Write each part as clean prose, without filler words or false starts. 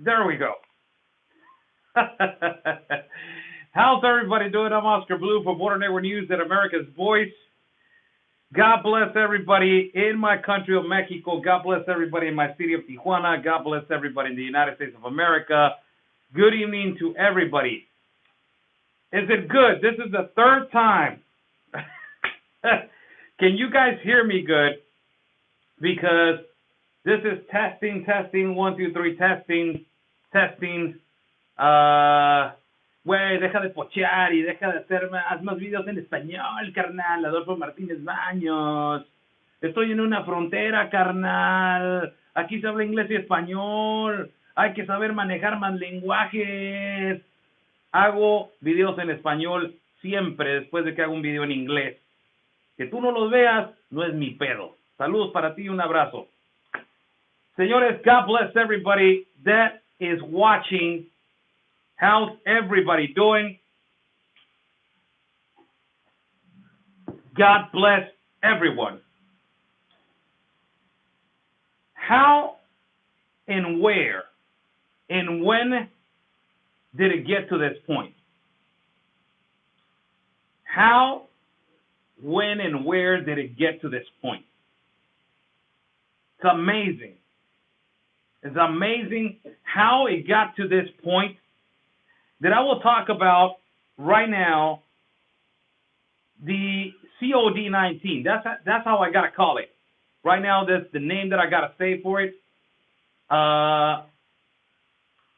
There we go. How's everybody doing? I'm Oscar Blue from Border Network News at America's Voice. God bless everybody in my country of Mexico. God bless everybody in my city of Tijuana. God bless everybody in the United States of America. Good evening to everybody. Is it good? This is the third time. Can you guys hear me good? Because this is testing, 1, 2, 3, testing. Güey, deja de pochear y deja de hacer más videos en español, carnal. Adolfo Martínez Baños. Estoy en una frontera, carnal. Aquí se habla inglés y español. Hay que saber manejar más lenguajes. Hago videos en español siempre después de que hago un video en inglés. Que tú no los veas, no es mi pedo. Saludos para ti y un abrazo. Señores, God bless everybody that is watching. How's everybody doing? God bless everyone. How and where and when did it get to this point? How, when, and where did it get to this point? It's amazing. It's amazing how it got to this point that I will talk about right now. The COD-19. That's how I gotta call it. Right now, that's the name that I gotta say for it.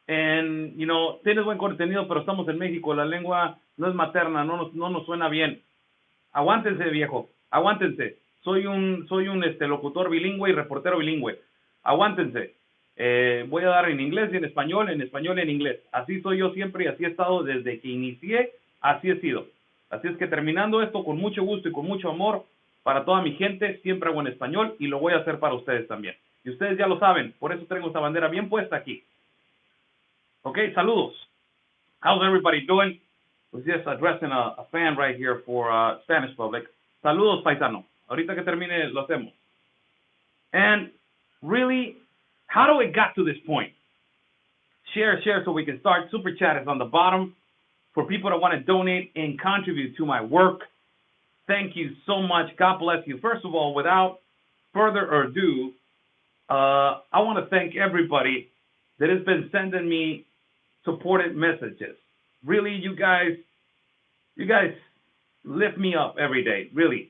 And you know, tienes buen contenido, pero estamos en México. La lengua no es materna, no nos suena bien. Aguántense, viejo. Aguántense. Soy un locutor bilingüe y reportero bilingüe. Aguántense. Voy a dar en inglés y en español y en inglés. Así soy yo siempre y así he estado desde que inicié, así he sido. Así es que terminando esto con mucho gusto y con mucho amor para toda mi gente, siempre hago en español y lo voy a hacer para ustedes también. Y ustedes ya lo saben, por eso tengo esta bandera bien puesta aquí. Ok, saludos. How's everybody doing? Was just addressing a fan right here for Spanish public. Saludos, paisano. Ahorita que termine lo hacemos. And really, how do it got to this point? Share so we can start. Super chat is on the bottom for people that want to donate and contribute to my work. Thank you so much. God bless you. First of all, without further ado, I want to thank everybody that has been sending me supported messages. Really, you guys lift me up every day, really.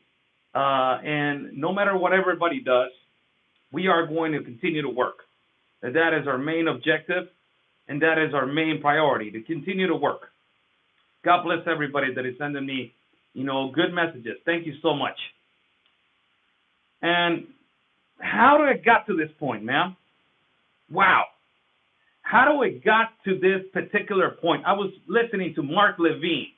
And no matter what everybody does, we are going to continue to work. That is our main objective, and that is our main priority, to continue to work. God bless everybody that is sending me, good messages. Thank you so much. And how did it got to this point, man? Wow. How do it got to this particular point? I was listening to Mark Levine.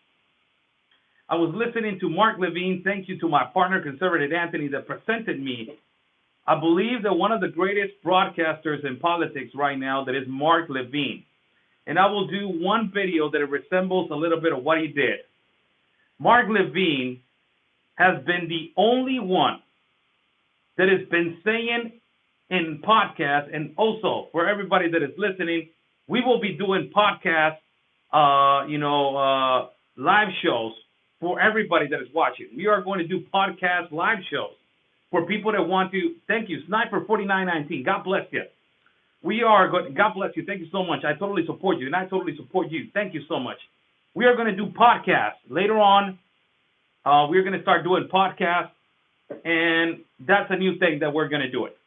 Thank you to my partner, Conservative Anthony, that presented me. I believe that one of the greatest broadcasters in politics right now, that is Mark Levine. And I will do one video that resembles a little bit of what he did. Mark Levine has been the only one that has been saying in podcasts, and also for everybody that is listening, we will be doing podcasts, live shows for everybody that is watching. We are going to do podcast live shows for people that want to. Thank you, Sniper4919. God bless you. God bless you. Thank you so much. I totally support you, and I totally support you. Thank you so much. We are going to do podcasts later on. We're going to start doing podcasts, and that's a new thing that we're going to do it.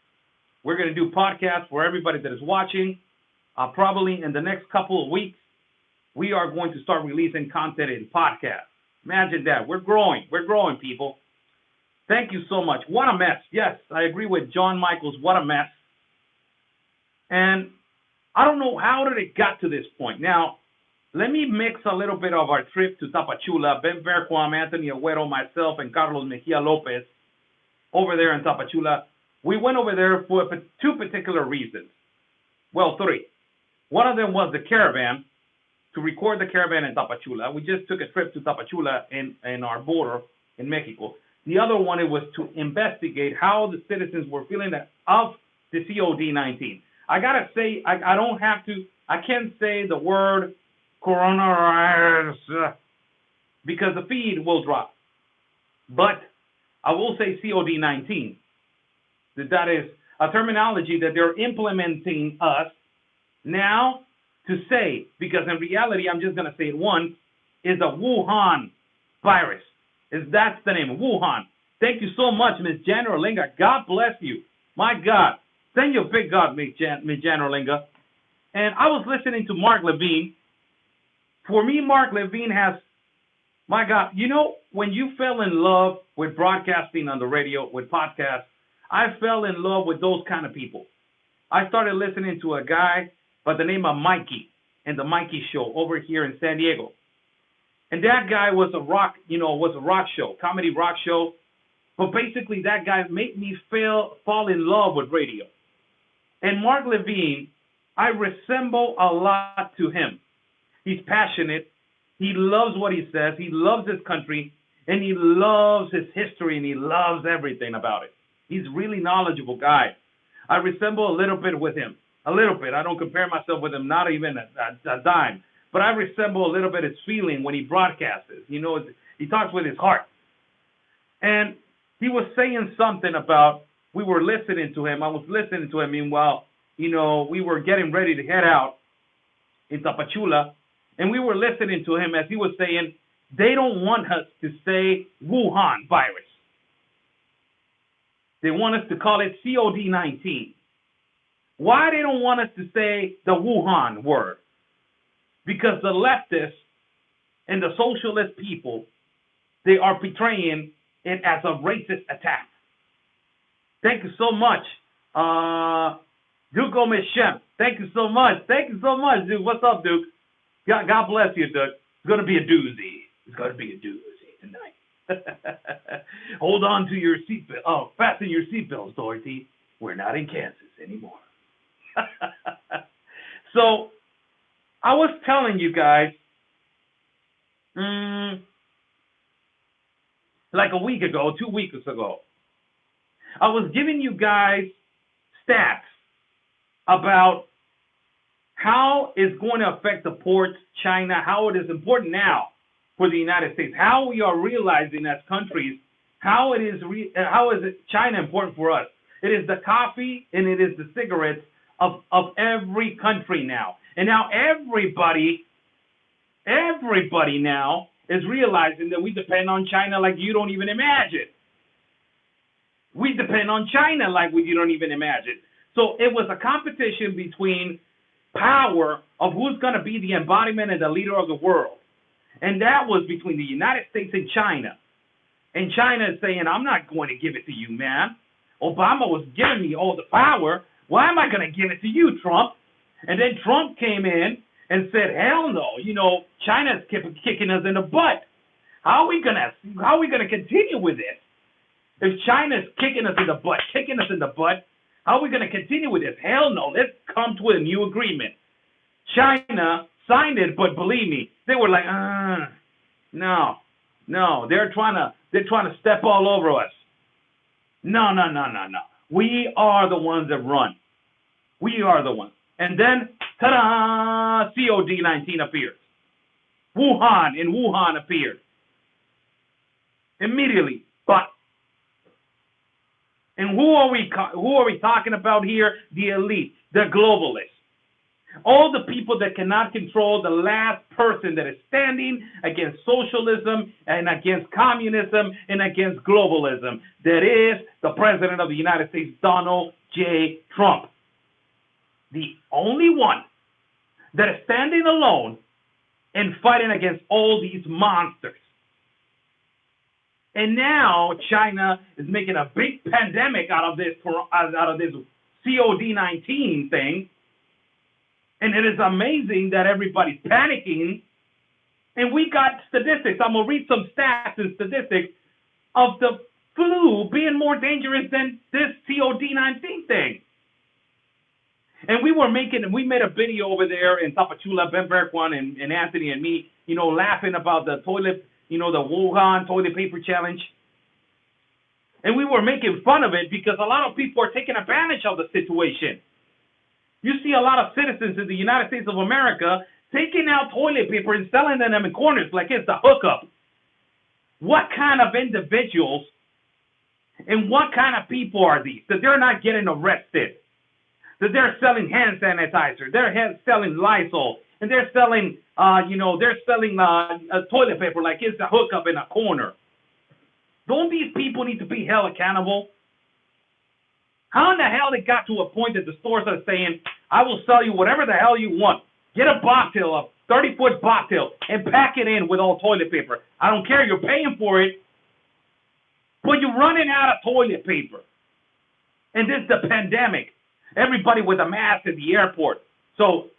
We're going to do podcasts for everybody that is watching. Probably in the next couple of weeks, we are going to start releasing content in podcasts. Imagine that. We're growing. We're growing, people. Thank you so much. What a mess. Yes, I agree with John Michaels. What a mess. And I don't know how did it got to this point. Now, let me mix a little bit of our trip to Tapachula. Ben Berquam, Anthony Agüero, myself, and Carlos Mejia Lopez over there in Tapachula. We went over there for two particular reasons. Well, three. One of them was the caravan, to record the caravan in Tapachula. We just took a trip to Tapachula in our border in Mexico. The other one, it was to investigate how the citizens were feeling of the COVID-19. I got to say, I can't say the word coronavirus because the feed will drop. But I will say COVID-19. That is a terminology that they're implementing us now to say, because in reality, I'm just going to say it once, is a Wuhan virus. That's the name, Wuhan. Thank you so much, Ms. Jan Orlinga. God bless you. My God. Thank you, big God, Ms. Jan Orlinga. And I was listening to Mark Levine. For me, Mark Levine has, my God, when you fell in love with broadcasting on the radio, with podcasts, I fell in love with those kind of people. I started listening to a guy by the name of Mikey and the Mikey Show over here in San Diego. And that guy was a rock show, comedy rock show. But basically that guy made me fall in love with radio. And Mark Levine, I resemble a lot to him. He's passionate. He loves what he says. He loves his country. And he loves his history. And he loves everything about it. He's a really knowledgeable guy. I resemble a little bit with him. A little bit. I don't compare myself with him, not even a dime. But I resemble a little bit his feeling when he broadcasts. He talks with his heart. And he was saying something about, we were listening to him. I was listening to him. Meanwhile, we were getting ready to head out in Tapachula. And we were listening to him as he was saying, they don't want us to say Wuhan virus. They want us to call it COVID-19. Why they don't want us to say the Wuhan word? Because the leftists and the socialist people, they are portraying it as a racist attack. Thank you so much. Duke O'Mishem. Thank you so much. Thank you so much, Duke. What's up, Duke? God bless you, Duke. It's going to be a doozy. It's going to be a doozy tonight. Hold on to your seatbelt. Oh, fasten your seatbelts, Dorothy. We're not in Kansas anymore. So, I was telling you guys, like a week ago, 2 weeks ago, I was giving you guys stats about how it's going to affect the ports, China, how it is important now for the United States, how we are realizing as countries, how is China important for us. It is the coffee and it is the cigarettes of every country now. And now everybody now is realizing that we depend on China like you don't even imagine. We depend on China like you don't even imagine. So it was a competition between power of who's going to be the embodiment and the leader of the world. And that was between the United States and China. And China is saying, I'm not going to give it to you, man. Obama was giving me all the power. Why am I going to give it to you, Trump? And then Trump came in and said, hell no, China's kicking us in the butt. How are we gonna continue with this? If China's kicking us in the butt, how are we gonna continue with this? Hell no, let's come to a new agreement. China signed it, but believe me, they were like, no, they're trying to step all over us. No. We are the ones that run. We are the ones. And then, ta-da, COD-19 appeared. Wuhan appeared. Immediately, but. And who are we talking about here? The elite, the globalists. All the people that cannot control the last person that is standing against socialism and against communism and against globalism. That is the President of the United States, Donald J. Trump. The only one that is standing alone and fighting against all these monsters. And now China is making a big pandemic out of this COD-19 thing. And it is amazing that everybody's panicking. And we got statistics. I'm going to read some stats and statistics of the flu being more dangerous than this COD-19 thing. And we made a video over there in Tapachula, Ben Berkwan and Anthony and me, laughing about the toilet, the Wuhan toilet paper challenge. And we were making fun of it because a lot of people are taking advantage of the situation. You see a lot of citizens in the United States of America taking out toilet paper and selling them in corners like it's a hookup. What kind of individuals and what kind of people are these that they're not getting arrested? That they're selling hand sanitizer, they're selling Lysol, and they're selling, toilet paper like it's a hookup in a corner. Don't these people need to be held accountable? How in the hell they got to a point that the stores are saying, I will sell you whatever the hell you want. Get a bobtail, a 30-foot bobtail, and pack it in with all toilet paper. I don't care, you're paying for it, but you're running out of toilet paper. And this is the pandemic. Everybody with a mask at the airport. So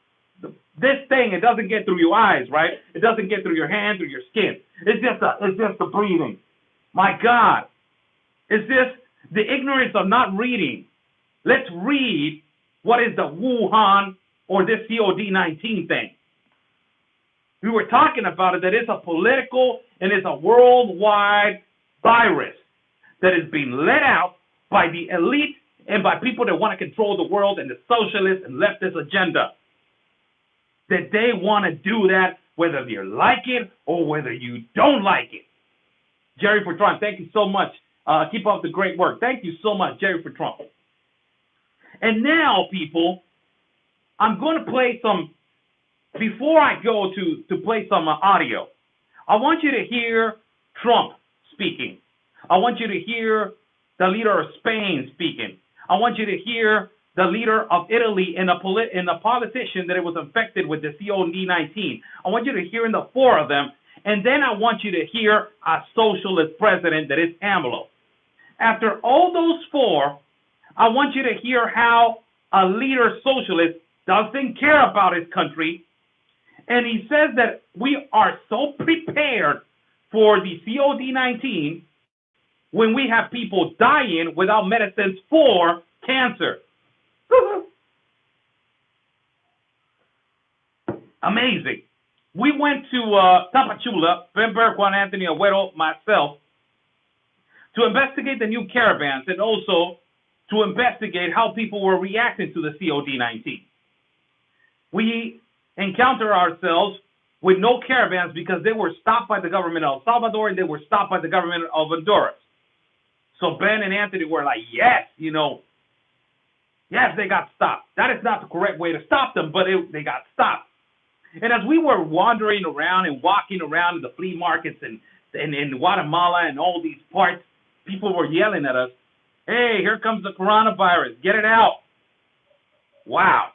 this thing, it doesn't get through your eyes, right? It doesn't get through your hands or your skin. It's just the breathing. My God. It's just the ignorance of not reading. Let's read what is the Wuhan or this COD-19 thing. We were talking about it, that it's a political and it's a worldwide virus that is being let out by the elite and by people that want to control the world and the socialist and leftist agenda. That they want to do that whether you like it or whether you don't like it. Jerry for Trump, thank you so much. Keep up the great work. Thank you so much, Jerry for Trump. And now, people, I'm going to play some, before I go to play some audio, I want you to hear Trump speaking. I want you to hear the leader of Spain speaking. I want you to hear the leader of Italy and a politician that it was infected with the COD-19. I want you to hear in the four of them, and then I want you to hear a socialist president that is AMLO. After all those four, I want you to hear how a leader socialist doesn't care about his country, and he says that we are so prepared for the COD-19 when we have people dying without medicines for cancer. Amazing. We went to Tapachula, Ben Berkwan, Anthony Agüero, myself, to investigate the new caravans and also to investigate how people were reacting to the COD-19. We encounter ourselves with no caravans because they were stopped by the government of El Salvador and they were stopped by the government of Honduras. So Ben and Anthony were like, yes, yes, they got stopped. That is not the correct way to stop them, but they got stopped. And as we were wandering around and walking around in the flea markets and in Guatemala and all these parts, people were yelling at us, hey, here comes the coronavirus, get it out. Wow.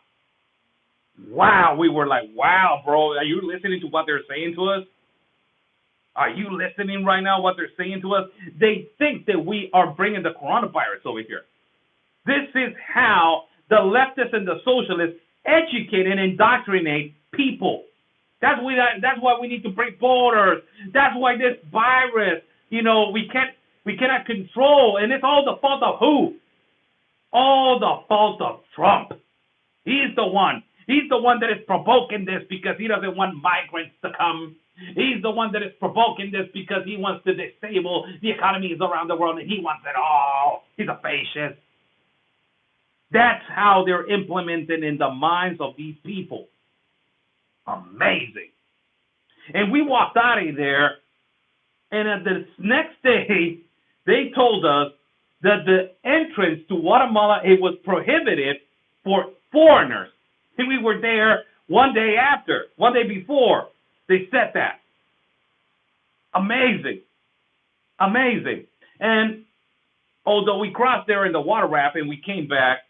Wow, we were like, wow, bro, are you listening to what they're saying to us? Are you listening right now what they're saying to us? They think that we are bringing the coronavirus over here. This is how the leftists and the socialists educate and indoctrinate people. That's why we need to break borders. That's why this virus, we cannot control, and it's all the fault of who? All the fault of Trump. He's the one. He's the one that is provoking this because he doesn't want migrants to come. He's the one that is provoking this because he wants to disable the economies around the world and he wants it all. He's a fascist. That's how they're implemented in the minds of these people. Amazing. And we walked out of there, and at the next day, they told us that the entrance to Guatemala, it was prohibited for foreigners. And we were there one day before they said that. Amazing. Amazing. And although we crossed there in the water raft and we came back,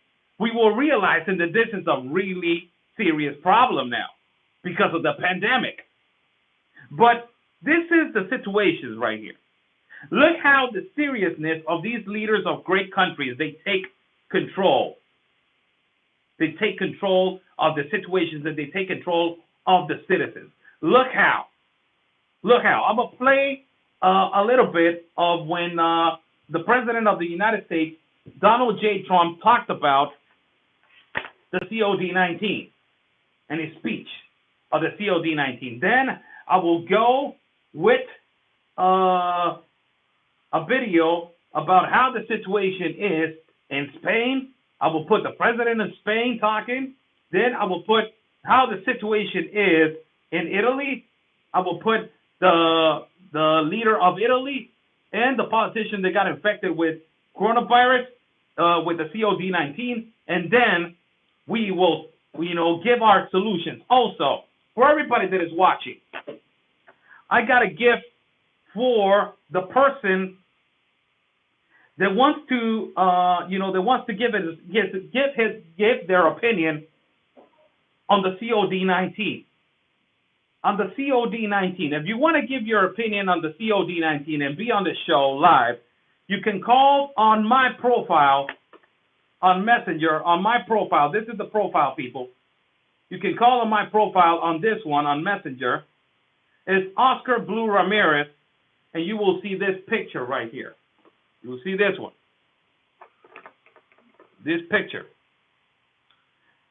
we were realizing that this is a really serious problem now because of the pandemic. But this is the situation right here. Look how the seriousness of these leaders of great countries, they take control. They take control of the situations and they take control of the citizens. Look how. I'm going to play a little bit of when the President of the United States, Donald J. Trump, talked about the COD-19 and his speech of the COD-19. Then I will go with a video about how the situation is in Spain. I will put the president of Spain talking. Then I will put how the situation is in Italy. I will put the leader of Italy and the politician that got infected with coronavirus, with the COD-19, and then we will, give our solutions. Also, for everybody that is watching, I got a gift for the person that wants to give their opinion on the COD-19. On the COD-19. If you want to give your opinion on the COD-19 and be on the show live, you can call on my profile on Messenger, on my profile. This is the profile, people. You can call on my profile on this one, on Messenger. It's Oscar Blue Ramirez, and you will see this picture right here. You will see this one. This picture.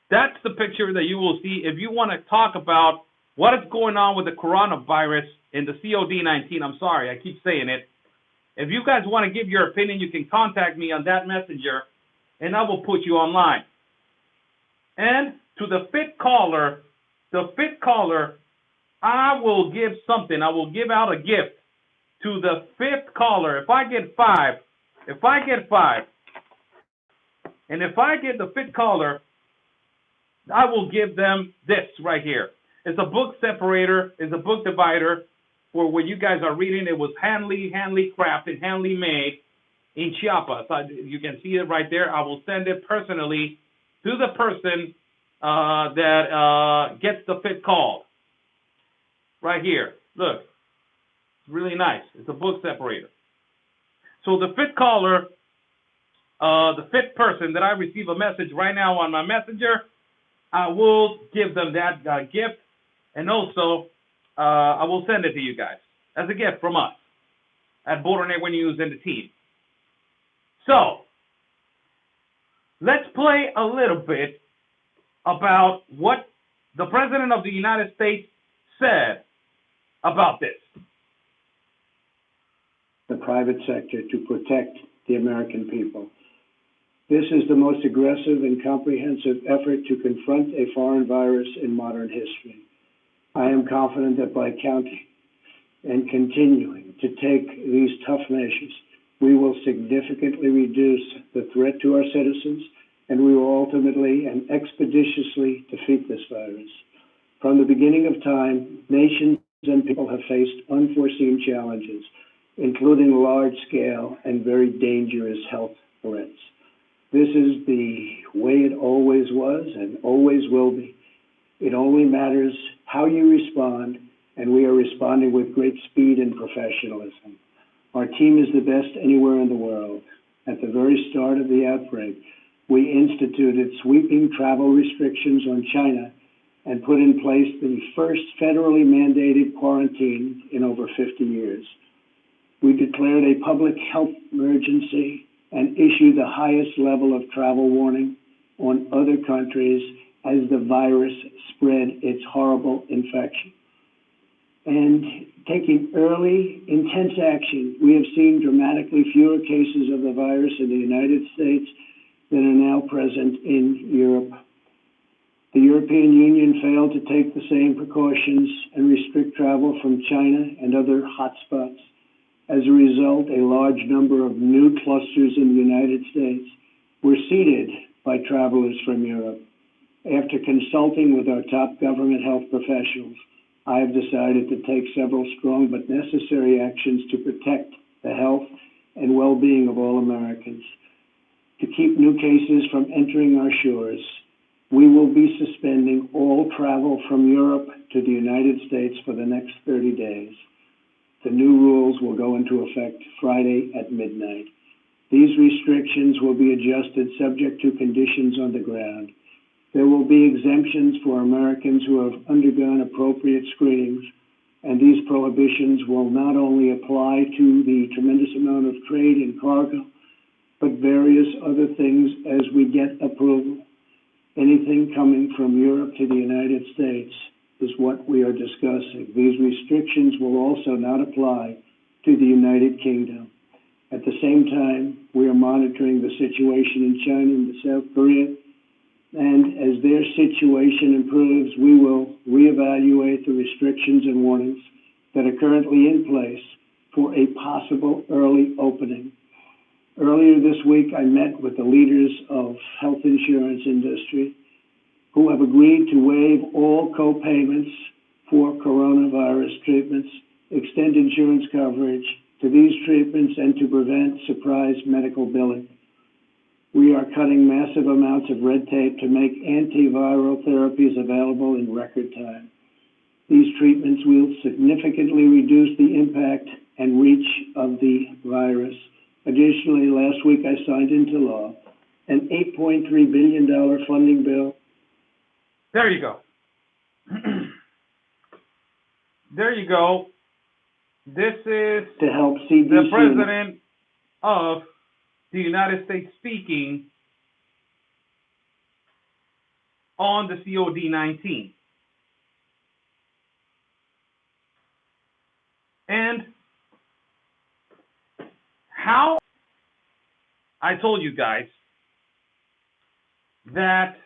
That's the picture that you will see if you want to talk about what is going on with the coronavirus in the COD-19. I'm sorry, I keep saying it. If you guys want to give your opinion, you can contact me on that messenger, and I will put you online. And to the fifth caller, I will give something. I will give out a gift to the fifth caller. If I get five, and if I get the fifth caller, I will give them this right here. It's a book separator. It's a book divider for what you guys are reading. It was handly crafted, handly made in Chiapas. You can see it right there. I will send it personally to the person that gets the fifth call. Right here. Look. It's really nice. It's a book separator. So the fifth caller, the fifth person that I receive a message right now on my messenger, I will give them that gift. And also, I will send it to you guys as a gift from us at Border Network News and the team. So, let's play a little bit about what the President of the United States said about this. the private sector to protect the American people. This is the most aggressive and comprehensive effort to confront a foreign virus in modern history. I am confident that by counting and continuing to take these tough measures, we will significantly reduce the threat to our citizens, and we will ultimately and expeditiously defeat this virus. From the beginning of time, nations and people have faced unforeseen challenges, including large-scale and very dangerous health threats. This is the way it always was and always will be. It only matters how you respond, and we are responding with great speed and professionalism. Our team is the best anywhere in the world. At the very start of the outbreak, we instituted sweeping travel restrictions on China and put in place the first federally mandated quarantine in over 50 years. We declared a public health emergency and issued the highest level of travel warning on other countries as the virus spread its horrible infection. And taking early, intense action, we have seen dramatically fewer cases of the virus in the United States than are now present in Europe. The European Union failed to take the same precautions and restrict travel from China and other hotspots. As a result, a large number of new clusters in the United States were seeded by travelers from Europe. After consulting with our top government health professionals, I have decided to take several strong but necessary actions to protect the health and well-being of all Americans. To keep new cases from entering our shores, we will be suspending all travel from Europe to the United States for the next 30 days. The new rules will go into effect Friday at midnight. These restrictions will be adjusted subject to conditions on the ground. There will be exemptions for Americans who have undergone appropriate screenings, and these prohibitions will not only apply to the tremendous amount of trade and cargo, but various other things as we get approval. Anything coming from Europe to the United States is what we are discussing. These restrictions will also not apply to the United Kingdom. At the same time, we are monitoring the situation in China and South Korea, and as their situation improves, we will reevaluate the restrictions and warnings that are currently in place for a possible early opening. Earlier this week, I met with the leaders of health insurance industry who have agreed to waive all co-payments for coronavirus treatments, extend insurance coverage to these treatments, and to prevent surprise medical billing. We are cutting massive amounts of red tape to make antiviral therapies available in record time. These treatments will significantly reduce the impact and reach of the virus. Additionally, last week I signed into law an $8.3 billion funding bill. There you go. There you go. This is to help CDC. The President of the United States speaking on the COVID-19. And how I told you guys that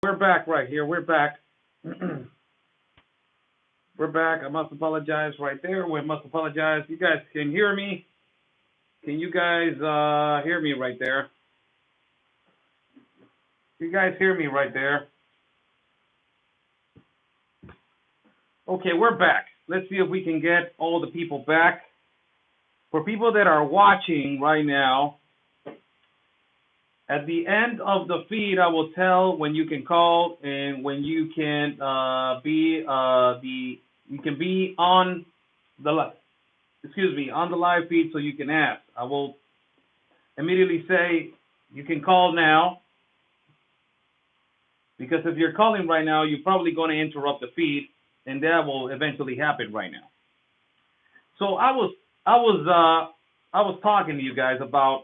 we're back right here. We're back. We're back. I must apologize right there. We must apologize. You guys can hear me. Can you guys hear me right there? You guys hear me right there? Okay, we're back. Let's see if we can get all the people back. For people that are watching right now, at the end of the feed, I will tell when you can call and when you can be on the on the live feed so you can ask. I will immediately say you can call now, because if you're calling right now, you're probably going to interrupt the feed, and that will eventually happen right now. So I was talking to you guys about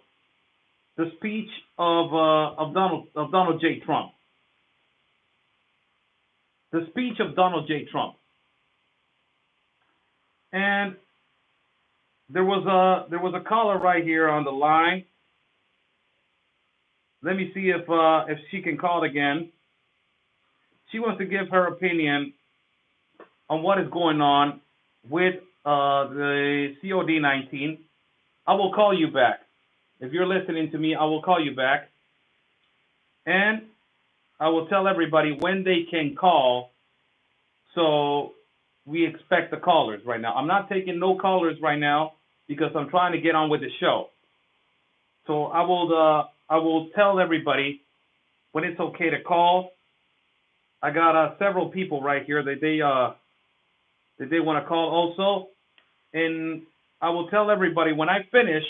the speech of Donald J. Trump. The speech of Donald J. Trump. And There was a caller right here on the line. Let me see if she can call again. She wants to give her opinion on what is going on with the COD-19. I will call you back. If you're listening to me, I will call you back. And I will tell everybody when they can call. So we expect the callers right now. I'm not taking no callers right now because I'm trying to get on with the show. So I will tell everybody when it's okay to call. I got several people right here that they want to call also, and I will tell everybody when I finish.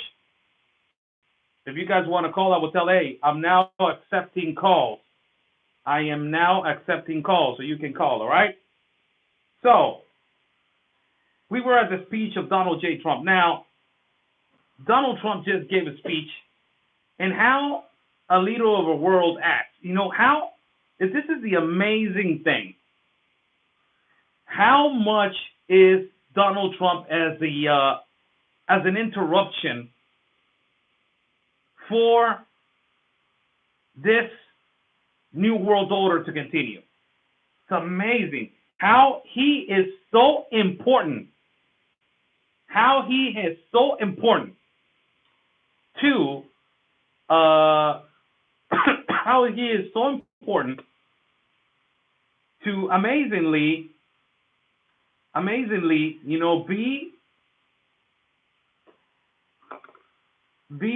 If you guys want to call, I will tell, hey, I'm now accepting calls. I am now accepting calls, so you can call, all right? So, we were at the speech of Donald J. Trump. Now, Donald Trump just gave a speech, and how a leader of a world acts. You know, this is the amazing thing. How much is Donald Trump as an interruption for this new world order to continue? It's amazing how he is so important. How he is so important to how he is so important to amazingly, you know, be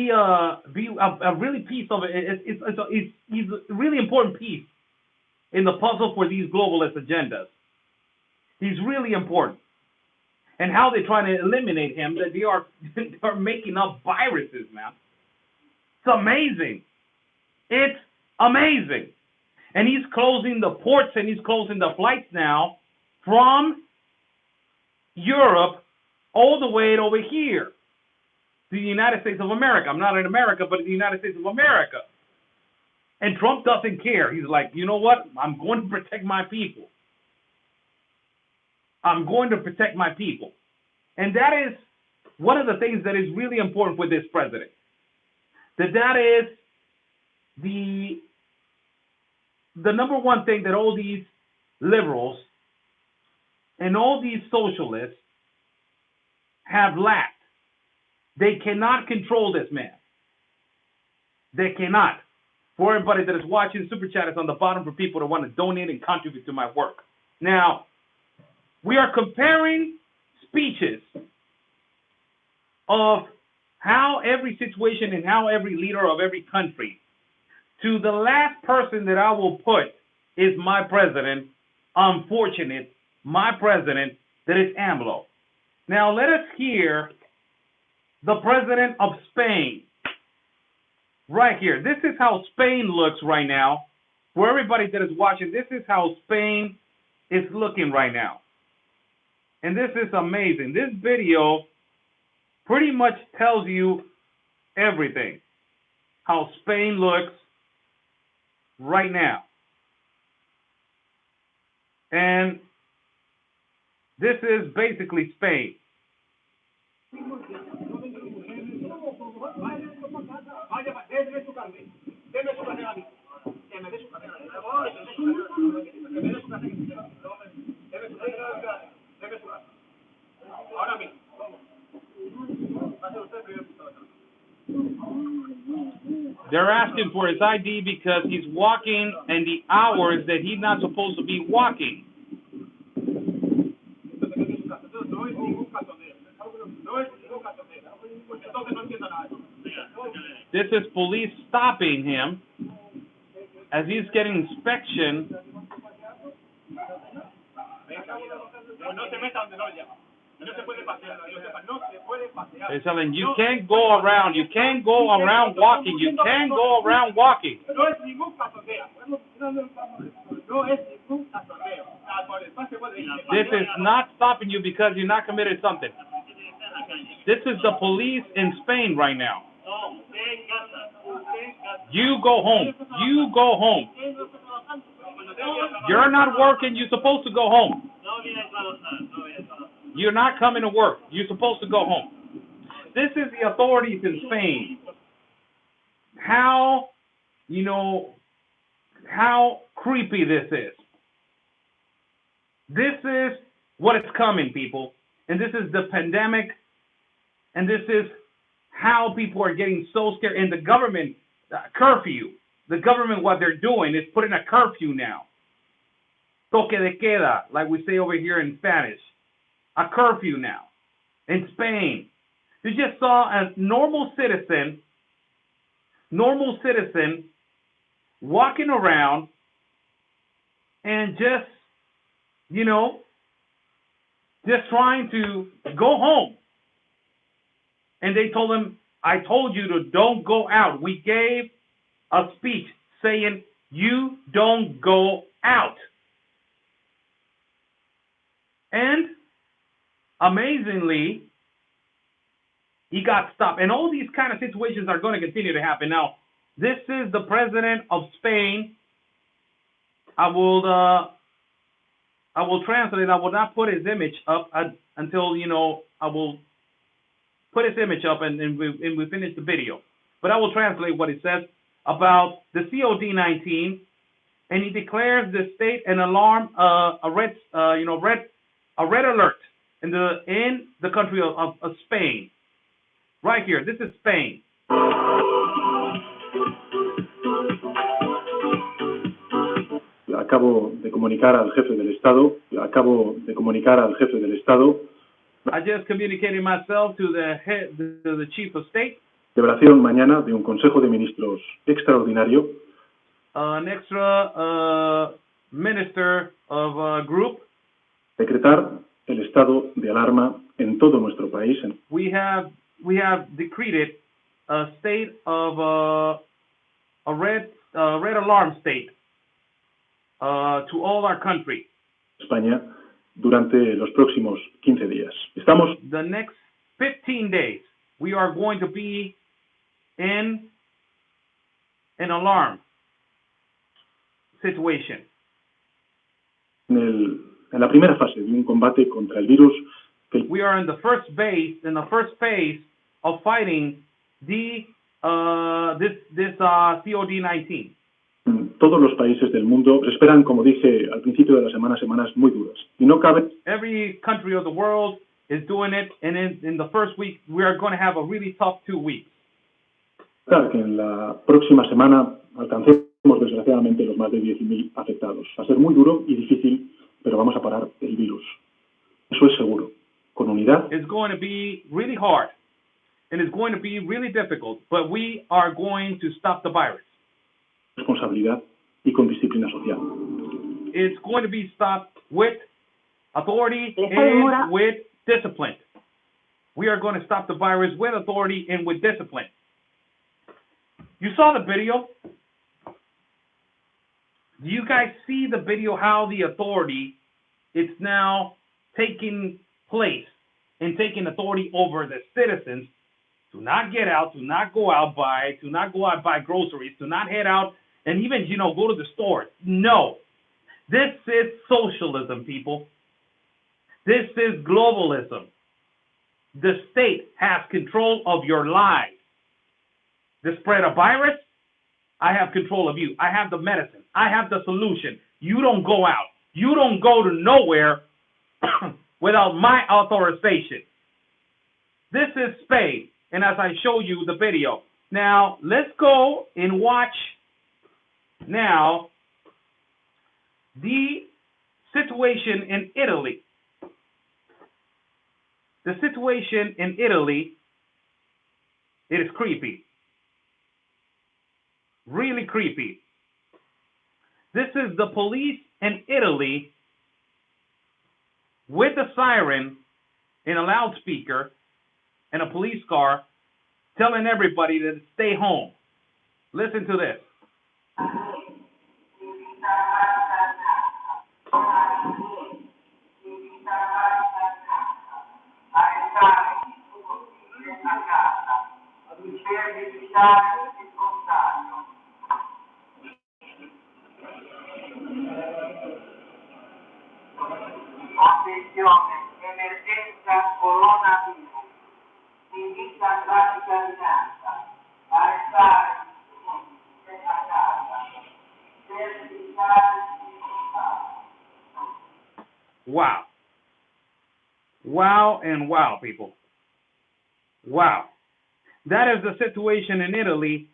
a really piece of it. He's a really important piece in the puzzle for these globalist agendas. He's really important. And how they're trying to eliminate him, that they are making up viruses, man. It's amazing. It's amazing. And he's closing the ports and he's closing the flights now from Europe all the way over here to the United States of America. I'm not in America, but in the United States of America. And Trump doesn't care. He's like, you know what? I'm going to protect my people. I'm going to protect my people. And that is one of the things that is really important with this president. That is the number one thing that all these liberals and all these socialists have lacked. They cannot control this man. They cannot. For everybody that is watching, Super Chat is on the bottom for people that want to donate and contribute to my work. Now, we are comparing speeches of how every situation and how every leader of every country to the last person that I will put is my president, unfortunate, my president, that is AMLO. Now let us hear the president of Spain right here. This is how Spain looks right now. For everybody that is watching, this is how Spain is looking right now. And this is amazing. This video pretty much tells you everything. How Spain looks right now. And this is basically Spain. They're asking for his ID because he's walking in the hours that he's not supposed to be walking. This is police stopping him as he's getting inspection. They're telling you can't go around. You can't go around walking. You can't go around walking. This is not stopping you because you're not committed something. This is the police in Spain right now. You go home. You go home. You're not working. You're supposed to go home. You're not coming to work. You're supposed to go home. This is the authorities in Spain. How, how creepy this is. This is what is coming, people. And this is the pandemic. And this is how people are getting so scared. And the government, curfew. The government, what they're doing is putting a curfew now. Toque de queda, like we say over here in Spanish. A curfew now. In Spain. You just saw a normal citizen walking around and just, just trying to go home. And they told him, I told you to don't go out. We gave a speech saying, you don't go out. And amazingly, he got stopped. And all these kind of situations are going to continue to happen. Now, this is the president of Spain. I will translate. I will not put his image up until, I will put his image up and we finish the video. But I will translate what it says about the COVID-19, and he declares the state an alarm, a red alert in the country of Spain. Right here, this is Spain. Acabo de comunicar al jefe del Estado. I just communicated myself to the chief of state. Celebración mañana de un Consejo de Ministros extraordinario. An extra minister of group. Decretar el estado de alarma en todo nuestro país. We have decreed a state of a red alarm state to all our country. España durante los próximos 15 días. Estamos. The next 15 days, we are going to be in an alarm situation. En la primera fase de un combate contra el virus. We are in the first phase of fighting this COVID-19. Todos los países del mundo esperan, como dije al principio de la semana, semanas muy duras. Y no cabe. Every country of the world is doing it, and in the first week we are going to have a really tough 2 weeks. Claro que en la próxima semana alcancemos desgraciadamente los más de 10.000 afectados. Va a ser muy duro y difícil, pero vamos a parar el virus. Eso es seguro. Con unidad. It's going to be really hard, and it's going to be really difficult, but we are going to stop the virus. Responsabilidad y con disciplina social. It's going to be stopped with authority and with discipline. We are going to stop the virus with authority and with discipline. You saw the video? Do you guys see the video how the authority is now taking place and taking authority over the citizens to not get out, to not go out buy groceries, to not head out and even, go to the store? No. This is socialism, people. This is globalism. The state has control of your lives. The spread of virus, I have control of you. I have the medicine. I have the solution. You don't go out. You don't go to nowhere without my authorization. This is Spain, and as I show you the video. Now, let's go and watch now the situation in Italy. The situation in Italy, it is creepy. Really creepy. This is the police in Italy with a siren in a loudspeaker and a police car telling everybody to stay home. Listen to this. Attenzione, emergenza coronavirus. Si invita Wow. Wow and wow, people. Wow. That is the situation in Italy.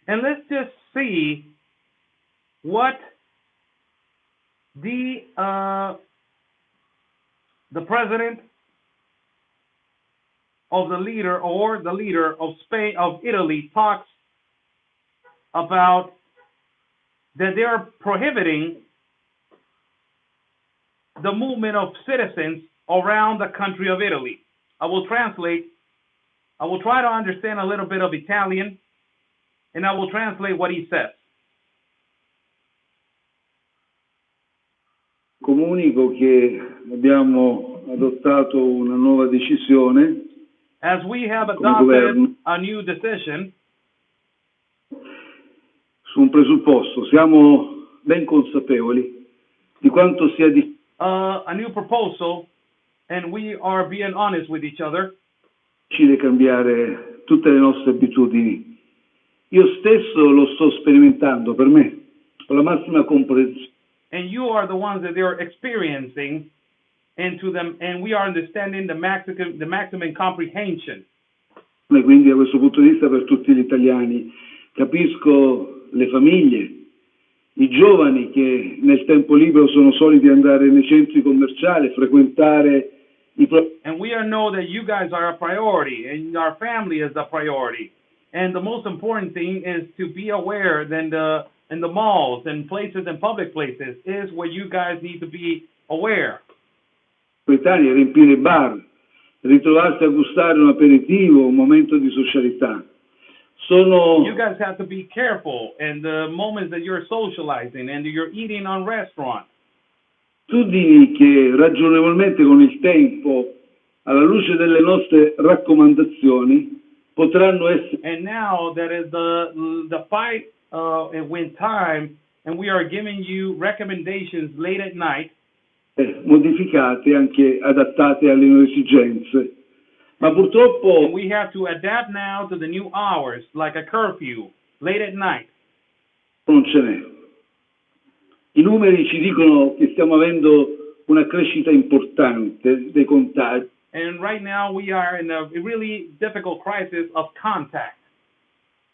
And let's just see what the president of the leader or the leader of Spain of Italy talks about that they are prohibiting the movement of citizens around the country of Italy. I will translate. I will try to understand a little bit of Italian, and I will translate what he says. Comunico che abbiamo adottato una nuova decisione. As we have adopted a new decision, su un presupposto, siamo ben consapevoli di quanto sia difficile. A new proposal, and we are being honest with each other. Cambiare tutte le nostre abitudini. Io stesso lo sto sperimentando per me, con la massima comprensione. And you are the ones that they're experiencing into them, and we are understanding the maximum comprehension. Quindi da questo punto di vista per tutti gli italiani capisco le famiglie, i giovani che nel tempo libero sono soliti andare nei centri commerciali, frequentare i And we know that you guys are a priority, and our family is a priority. And the most important thing is to be aware that in the malls and places and public places is where you guys need to be aware. Riempire bar, ritrovarsi a gustare un aperitivo, un momento di socialità. You guys have to be careful in the moments that you're socializing and you're eating on restaurants. Abitudini che ragionevolmente con il tempo, alla luce delle nostre raccomandazioni, potranno essere. And now that is the fight when time, and we are giving you recommendations late at night. Modificate, anche adattate alle nuove esigenze. Ma purtroppo and we have to adapt now to the new hours, like a curfew, late at night. Non ce n'è. I numeri ci dicono che stiamo avendo una crescita importante dei contagi. And right now we are in a really difficult crisis of contact.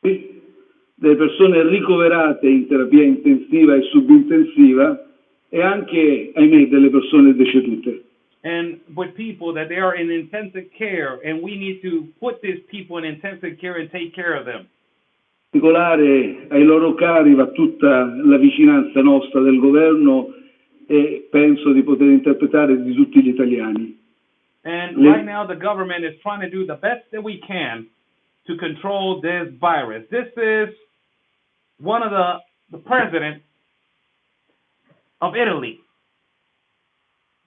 Delle persone ricoverate in terapia intensiva e subintensiva e anche, ahimè, delle persone decedute. And with people that they are in intensive care, and we need to put these people in intensive care and take care of them. In particolare ai loro cari va tutta la vicinanza nostra del governo e penso di poter interpretare di tutti gli italiani. And right now the government is trying to do the best that we can to control this virus. This is one of the president of Italy.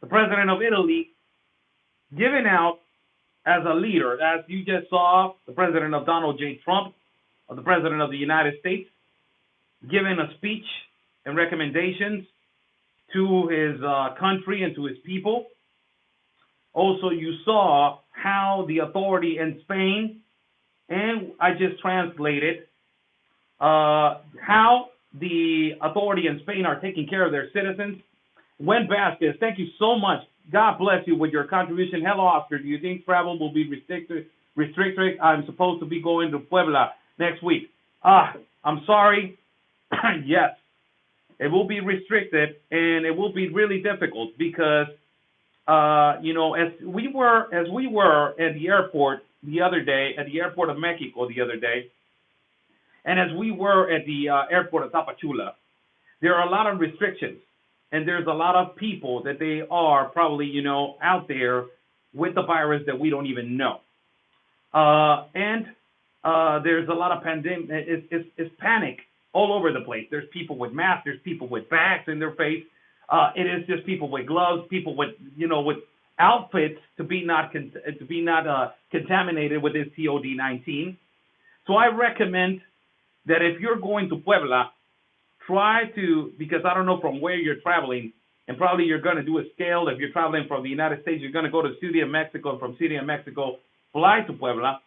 The president of Italy giving out as a leader, as you just saw, the president of Donald J. Trump, or the president of the United States, giving a speech and recommendations to his country and to his people. Also, you saw how the authority in Spain, and I just translated, how the authority in Spain are taking care of their citizens. Gwen Vasquez, thank you so much. God bless you with your contribution. Hello, Oscar. Do you think travel will be restricted? I'm supposed to be going to Puebla next week. I'm sorry. Yes, it will be restricted, and it will be really difficult because, as we were at the airport the other day, at the airport of Mexico the other day, and as we were at the airport of Tapachula, there are a lot of restrictions. And there's a lot of people that they are probably, out there with the virus that we don't even know. And there's a lot of pandemic. It's panic all over the place. There's people with masks. There's people with bags in their face. It is just people with gloves. People with, with outfits to be not contaminated with this COVID-19. So I recommend that if you're going to Puebla, try to, because I don't know from where you're traveling, and probably you're going to do a scale. If you're traveling from the United States, you're going to go to City of Mexico, and from City of Mexico, fly to Puebla.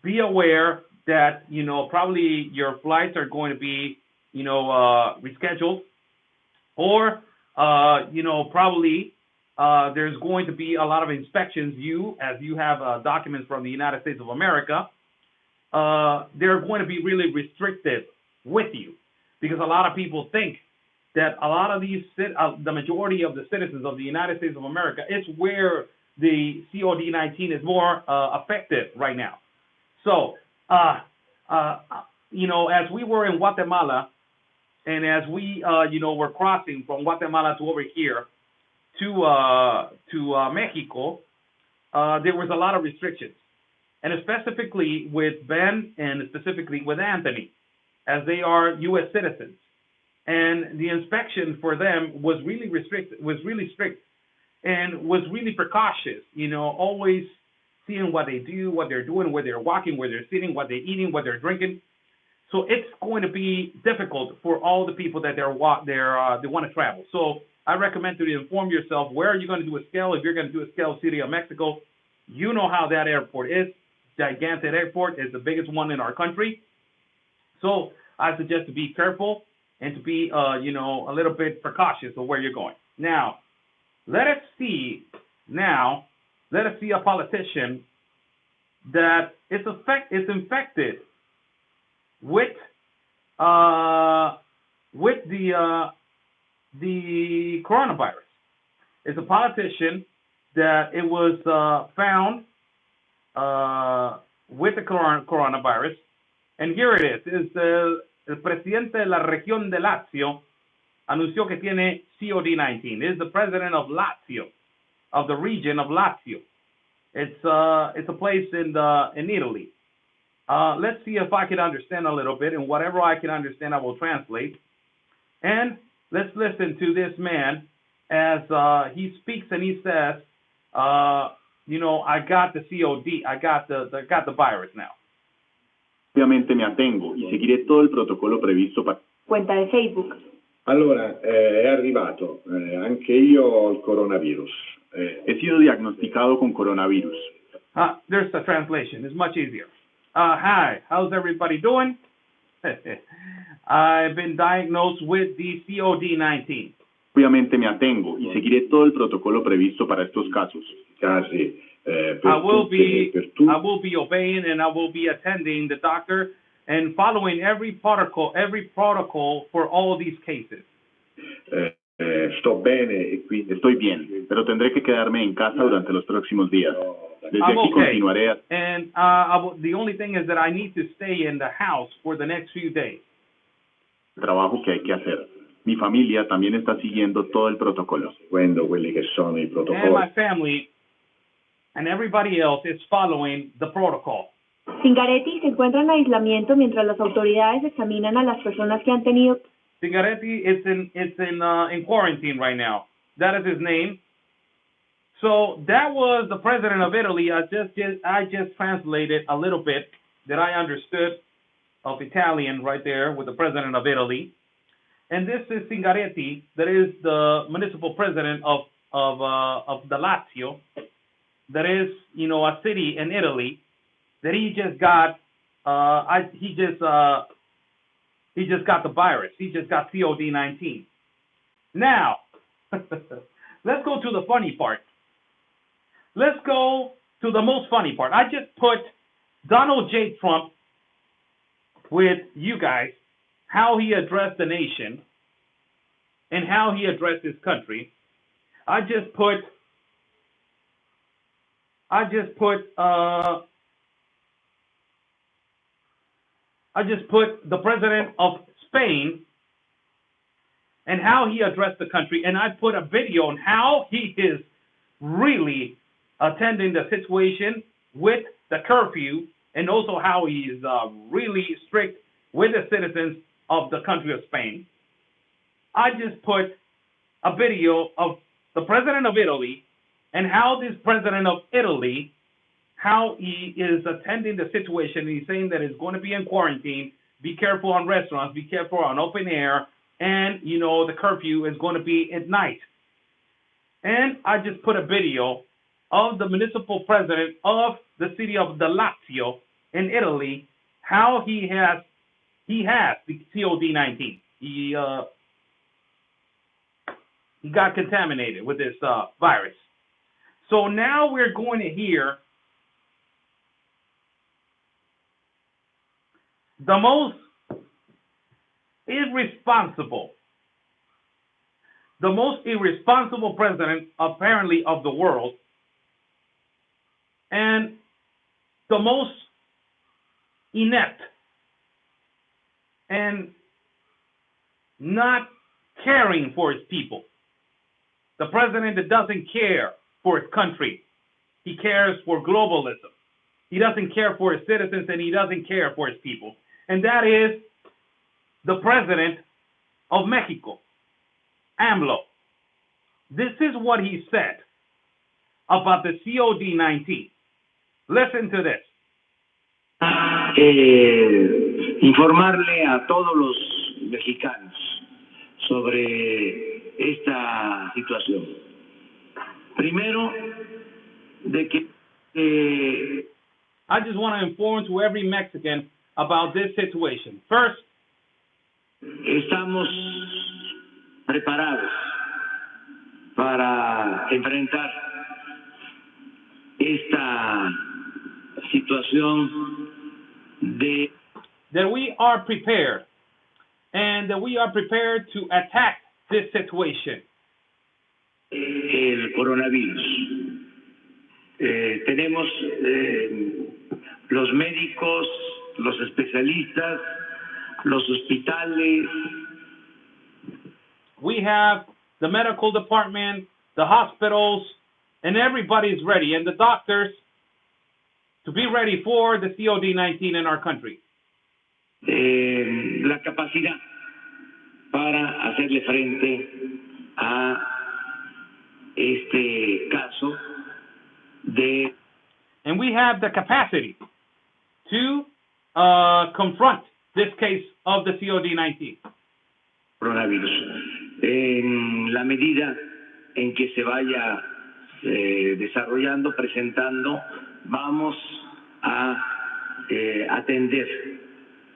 Be aware that, probably your flights are going to be, rescheduled, or, probably There's going to be a lot of inspections. As you have documents from the United States of America, they're going to be really restrictive with you, because a lot of people think that a lot of these, the majority of the citizens of the United States of America, it's where the COD-19 is more effective right now. So, as we were in Guatemala, and as we, were crossing from Guatemala to over here to Mexico, there was a lot of restrictions, and specifically with Ben and specifically with Anthony, as they are U.S. citizens, and the inspection for them was really strict, and was really precautious. Always seeing what they do, what they're doing, where they're walking, where they're sitting, what they're eating, what they're drinking. So it's going to be difficult for all the people that they want to travel. So I recommend to inform yourself where you're going to do a scale. If you're going to do a scale City of Mexico, you know how that airport is. Gigantic airport is the biggest one in our country. So I suggest to be careful and to be, a little bit precautious of where you're going. Now, let us see a politician that is infected with the coronavirus. It's a politician that it was found with the coronavirus, and here it is. It's el presidente de la región de Lazio anunció que tiene COD-19. It's the president of Lazio, of the region of Lazio. It's a place in Italy. Let's see if I can understand a little bit, and whatever I can understand, I will translate. And let's listen to this man as he speaks, and he says, I got the COD, I got the virus now. Ovviamente mi attengo y seguiré todo el protocolo previsto para... Cuenta de Facebook. Allora, è arrivato, anche io ho il coronavirus. He sido diagnosticado con coronavirus. There's the translation. It's much easier. Hi, how's everybody doing? I've been diagnosed with the COD-19. Ovviamente me atengo y seguiré todo el protocolo previsto para estos casos. Casi, I will be obeying, and I will be attending the doctor and following every protocol for all these cases. Sto bene e quindi Estoy bien, pero tendré que quedarme en casa durante los próximos días. Desde I'm aquí okay. continuaré. And the only thing is that I need to stay in the house for the next few days. El trabajo que hay que hacer. Mi familia también está siguiendo todo el protocolo. seguendo quelli che sono i And protocolli. my family and everybody else is following the protocol. Zingaretti se encuentra en aislamiento mientras las autoridades examinan a las personas que han tenido. Zingaretti is in quarantine right now. That is his name. So that was the president of Italy. I just translated a little bit that I understood of Italian right there with the president of Italy. And this is Zingaretti, that is the municipal president of the Lazio, that is, a city in Italy, that he just got he just got the virus. He just got COD-19. Now, let's go to the funny part. Let's go to the most funny part. I just put Donald J. Trump with you guys, how he addressed the nation and how he addressed his country. I just put the president of Spain and how he addressed the country, and I put a video on how he is really attending the situation with the curfew, and also how he is really strict with the citizens of the country of Spain. I just put a video of the president of Italy and how this president of Italy, how he is attending the situation. He's saying that it's going to be in quarantine, be careful on restaurants, be careful on open air, and, the curfew is going to be at night. And I just put a video of the municipal president of the city of the Lazio in Italy, how he has the COD-19. he got contaminated with this virus. So now we're going to hear the most irresponsible president apparently of the world, and the most inept and not caring for his people. The president that doesn't care for his country. He cares for globalism. He doesn't care for his citizens, and he doesn't care for his people. And that is the president of Mexico, AMLO. This is what he said about the COVID-19. Listen to this. Informarle a todos los mexicanos sobre esta situación. Primero, de que I just want to inform to every Mexican about this situation. First, estamos preparados para enfrentar esta situación that we are prepared, and that we are prepared to attack this situation. El coronavirus. Tenemos los médicos, los especialistas, los hospitales. We have the medical department, the hospitals, and everybody's ready, and the doctors to be ready for the COVID-19 in our country. La capacidad para hacerle frente a este caso de... And we have the capacity to confront this case of the COVID-19. Coronavirus. En la medida en que se vaya desarrollando, presentando, vamos a atender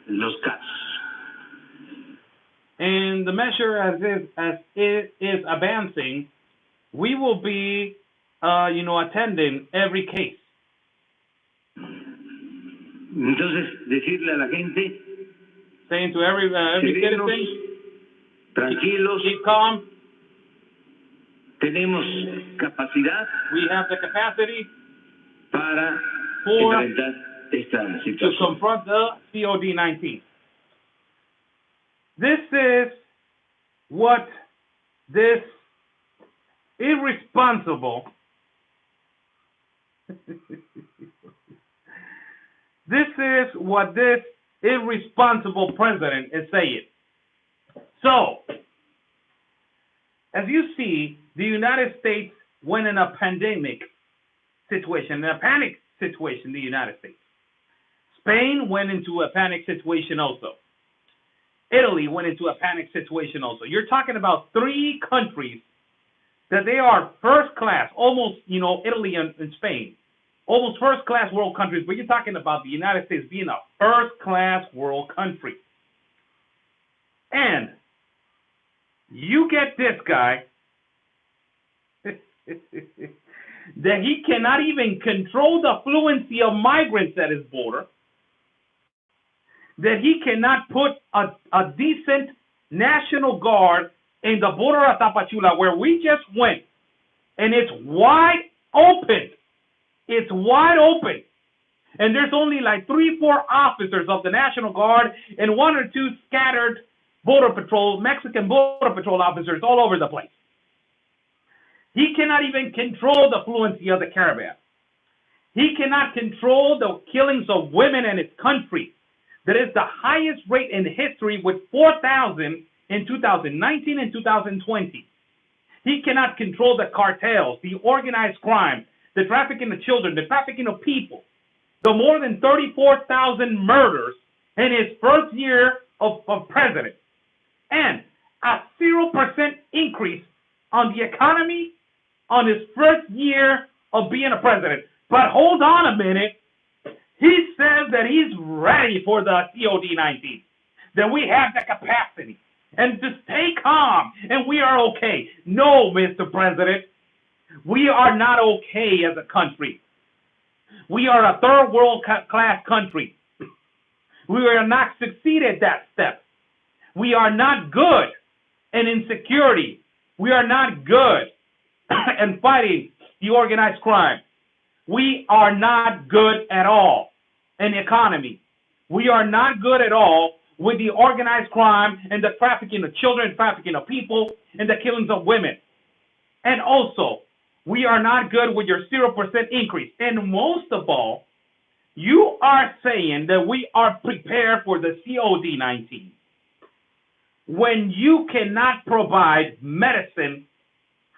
los casos. And the measure as it is advancing, we will be, attending every case. Entonces, decirle a la gente, saying to every citizen, tranquilos, keep calm. Tenemos capacidad. We have the capacity para enfrentar esta situación. To confront the COVID-19. This is what this irresponsible president is saying. So, as you see, the United States went in a pandemic situation, in a panic situation, the United States. Spain went into a panic situation also. Italy went into a panic situation also. You're talking about three countries that they are first class, almost, Italy and Spain, almost first class world countries, but you're talking about the United States being a first class world country. And you get this guy that he cannot even control the fluency of migrants at his border, that he cannot put a decent National Guard in the border of Tapachula, where we just went, and it's wide open. It's wide open. And there's only like 3-4 officers of the National Guard and 1 or 2 scattered Mexican Border Patrol officers all over the place. He cannot even control the fluency of the caravan. He cannot control the killings of women in his country. That is the highest rate in history, with 4,000 in 2019 and 2020. He cannot control the cartels, the organized crime, the trafficking of children, the trafficking of people, the more than 34,000 murders in his first year of president, and a 0% increase on the economy on his first year of being a president. But hold on a minute. He says that he's ready for the COVID-19, that we have the capacity. and to stay calm, and we are okay. No, Mr. President, we are not okay as a country. We are a third world class country. We are not succeeded that step. We are not good in insecurity. We are not good in fighting the organized crime. We are not good at all in the economy. We are not good at all with the organized crime and the trafficking of children, trafficking of people, and the killings of women. And also, we are not good with your 0% increase. And most of all, you are saying that we are prepared for the COVID-19 when you cannot provide medicine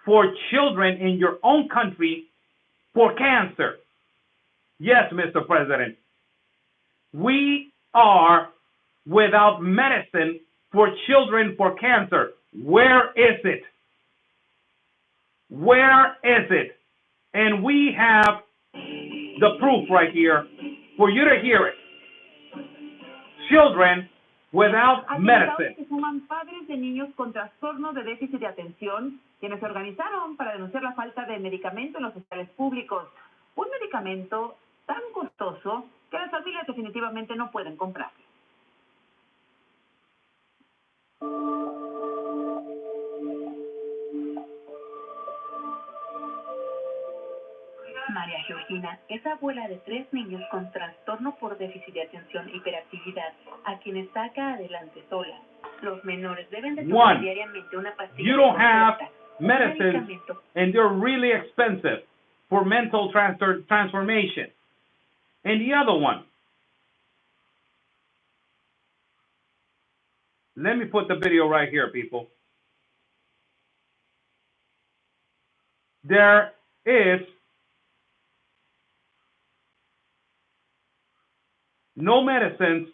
for children in your own country for cancer. Yes, Mr. President, we are without medicine for children for cancer. Where is it? Where is it? And we have the proof right here for you to hear it. Children without medicine. Que suman padres de niños con trastorno de déficit de atención, quienes se organizaron para denunciar la falta de medicamento en los hospitales públicos. Un medicamento tan costoso que las familias definitivamente no pueden comprar. María Georgina es abuela de 3 niños con trastorno por déficit de atención e hiperactividad, a quienes saca adelante sola. Los menores deben de tomar diariamente una pastilla. You don't have medicine, and they're really expensive for mental transformation. And the other one, let me put the video right here, people. There is no medicines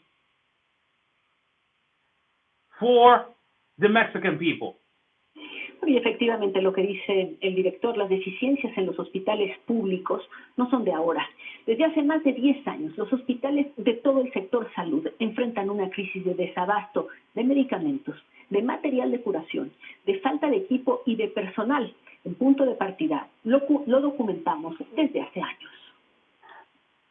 for the Mexican people. Y efectivamente lo que dice el director, las deficiencias en los hospitales públicos no son de ahora. Desde hace más de 10 años, los hospitales de todo el sector salud enfrentan una crisis de desabasto de medicamentos, de material de curación, de falta de equipo y de personal. En punto de partida, lo documentamos desde hace años.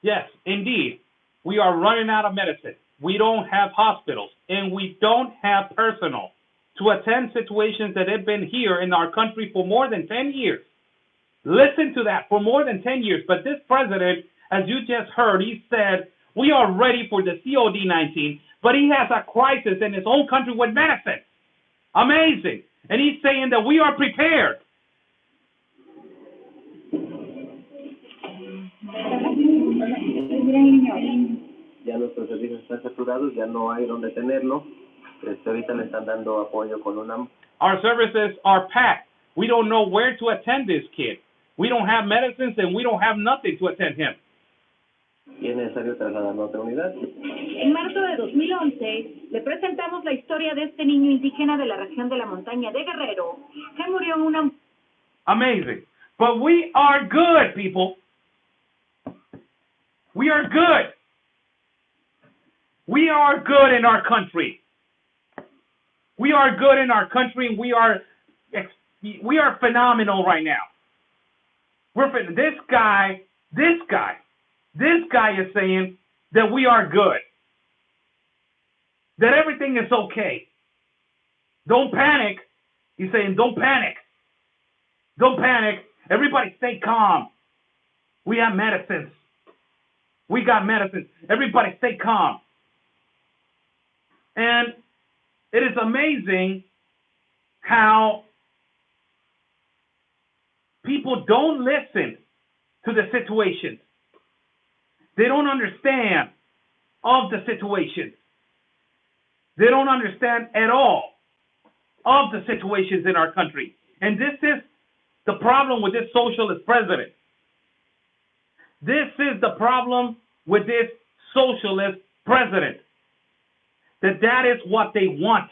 Yes, indeed. We are running out of medicine. We don't have hospitals, and we don't have personnel to attend situations that have been here in our country for more than 10 years. Listen to that, for more than 10 years. But this president, as you just heard, he said, we are ready for the COVID-19, but he has a crisis in his own country with medicine. Amazing. And he's saying that we are prepared. Ya nuestros servicios están saturados, ya no hay donde tenerlo. Ahorita le están dando apoyo con una... Our services are packed. We don't know where to attend this kid. We don't have medicines and we don't have nothing to attend him. Y es necesario trasladarlo a otra unidad. En marzo de 2011, le presentamos la historia de este niño indígena de la región de la montaña de Guerrero, que murió en una... Amazing. But we are good, people. We are good. We are good in our country. We are good in our country, and we are phenomenal right now. This guy is saying that we are good, that everything is okay. Don't panic. He's saying, don't panic. Don't panic. Everybody stay calm. We have medicines. We got medicines. Everybody stay calm. And it is amazing how people don't listen to the situation. They don't understand of the situation. They don't understand at all of the situations in our country. And this is the problem with this socialist president. This is the problem with this socialist president. That is what they want.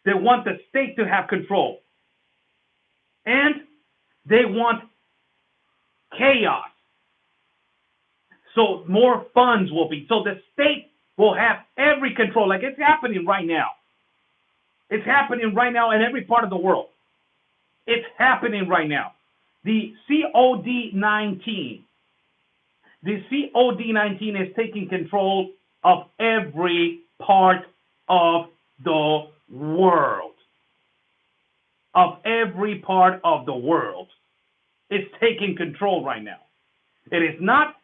They want the state to have control. And they want chaos. So more funds will be. So the state will have every control, like it's happening right now. It's happening right now in every part of the world. It's happening right now. The COVID-19 is taking control of every part of the world. Of every part of the world. It's taking control right now. It is not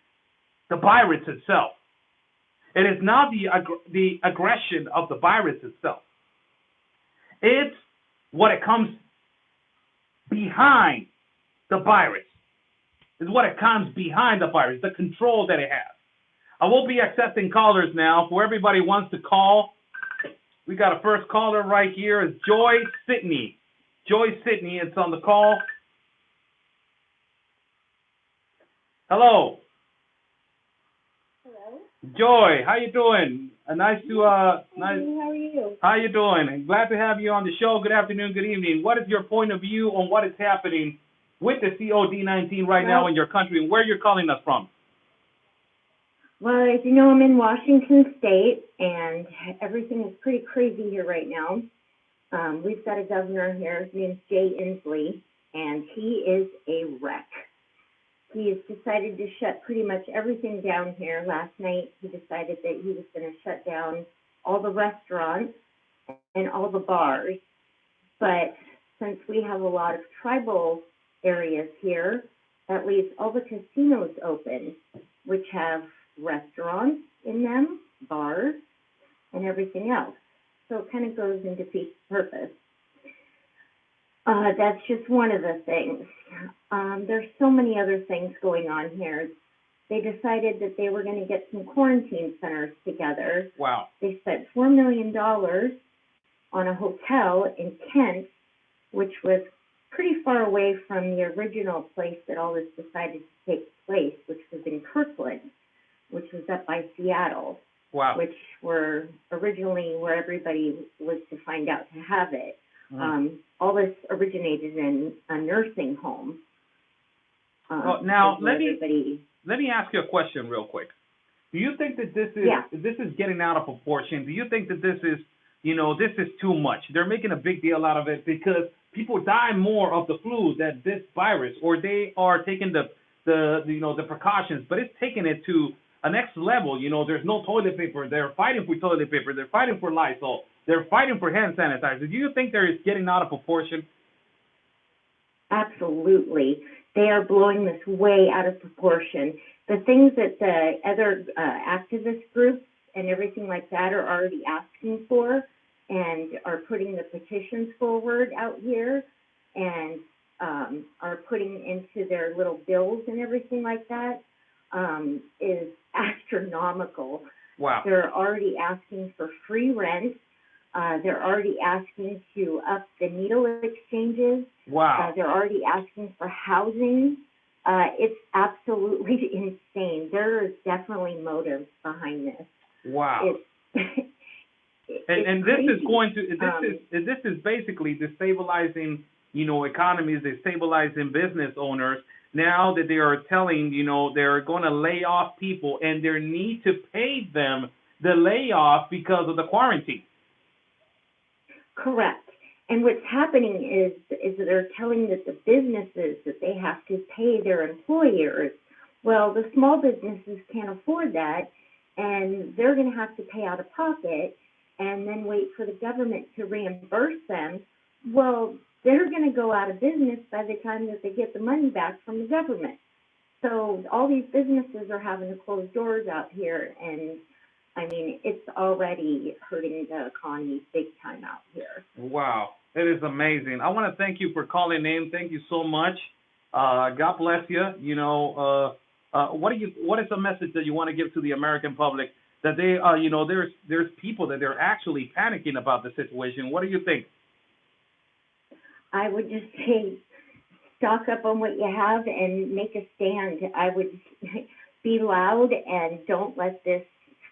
the virus itself. It is not the aggression of the virus itself. It's what it comes behind the virus. It's what it comes behind the virus, the control that it has. I will be accepting callers now. For everybody who wants to call, we got a first caller right here. It's Joy Sidney. Joy Sidney, it's on the call. Hello. Hello. Joy, how you doing? Nice to How are you? How you doing? Glad to have you on the show. Good afternoon, good evening. What is your point of view on what is happening with the COVID-19 right now in your country, and where you're calling us from? Well, as you know, I'm in Washington State, and everything is pretty crazy here right now. We've got a governor here, his name's Jay Inslee, and he is a wreck. He has decided to shut pretty much everything down here. Last night, he decided that he was going to shut down all the restaurants and all the bars. But since we have a lot of tribal areas here, that leaves all the casinos open, which have restaurants in them, bars, and everything else. So it kind of goes and defeats the purpose. That's just one of the things. There's so many other things going on here. They decided that they were going to get some quarantine centers together. Wow. They spent $4 million on a hotel in Kent, which was pretty far away from the original place that all this decided to take place, which was in Kirkland, which was up by Seattle. Wow. Which were originally where everybody was to find out to have it. Mm-hmm. All this originated in a nursing home. Now, let me ask you a question real quick. Do you think that this is getting out of proportion? Do you think that this is, this is too much? They're making a big deal out of it because people die more of the flu than this virus, or they are taking the precautions, but it's taking it to a next level. There's no toilet paper. They're fighting for toilet paper. They're fighting for Lysol. They're fighting for hand sanitizer. Do you think they're getting out of proportion? Absolutely. They are blowing this way out of proportion. The things that the other activist groups and everything like that are already asking for and are putting the petitions forward out here and are putting into their little bills and everything like that is astronomical. Wow. They're already asking for free rent. They're already asking to up the needle exchanges. Wow. They're already asking for housing. It's absolutely insane. There is definitely motive behind this. Wow. And this crazy. is going to this is basically destabilizing, economies, destabilizing business owners. Now that they are telling, they're going to lay off people and they need to pay them the layoff because of the quarantine. Correct. And what's happening is that they're telling that the businesses that they have to pay their employers. Well, the small businesses can't afford that, and they're going to have to pay out of pocket and then wait for the government to reimburse them. Well, they're going to go out of business by the time that they get the money back from the government. So all these businesses are having to close doors out here, and I mean, it's already hurting the economy big time out here. Wow, it is amazing. I want to thank you for calling in. Thank you so much. God bless you. What is the message that you want to give to the American public that they, there's people that they're actually panicking about the situation? What do you think? I would just say stock up on what you have and make a stand. I would be loud and don't let this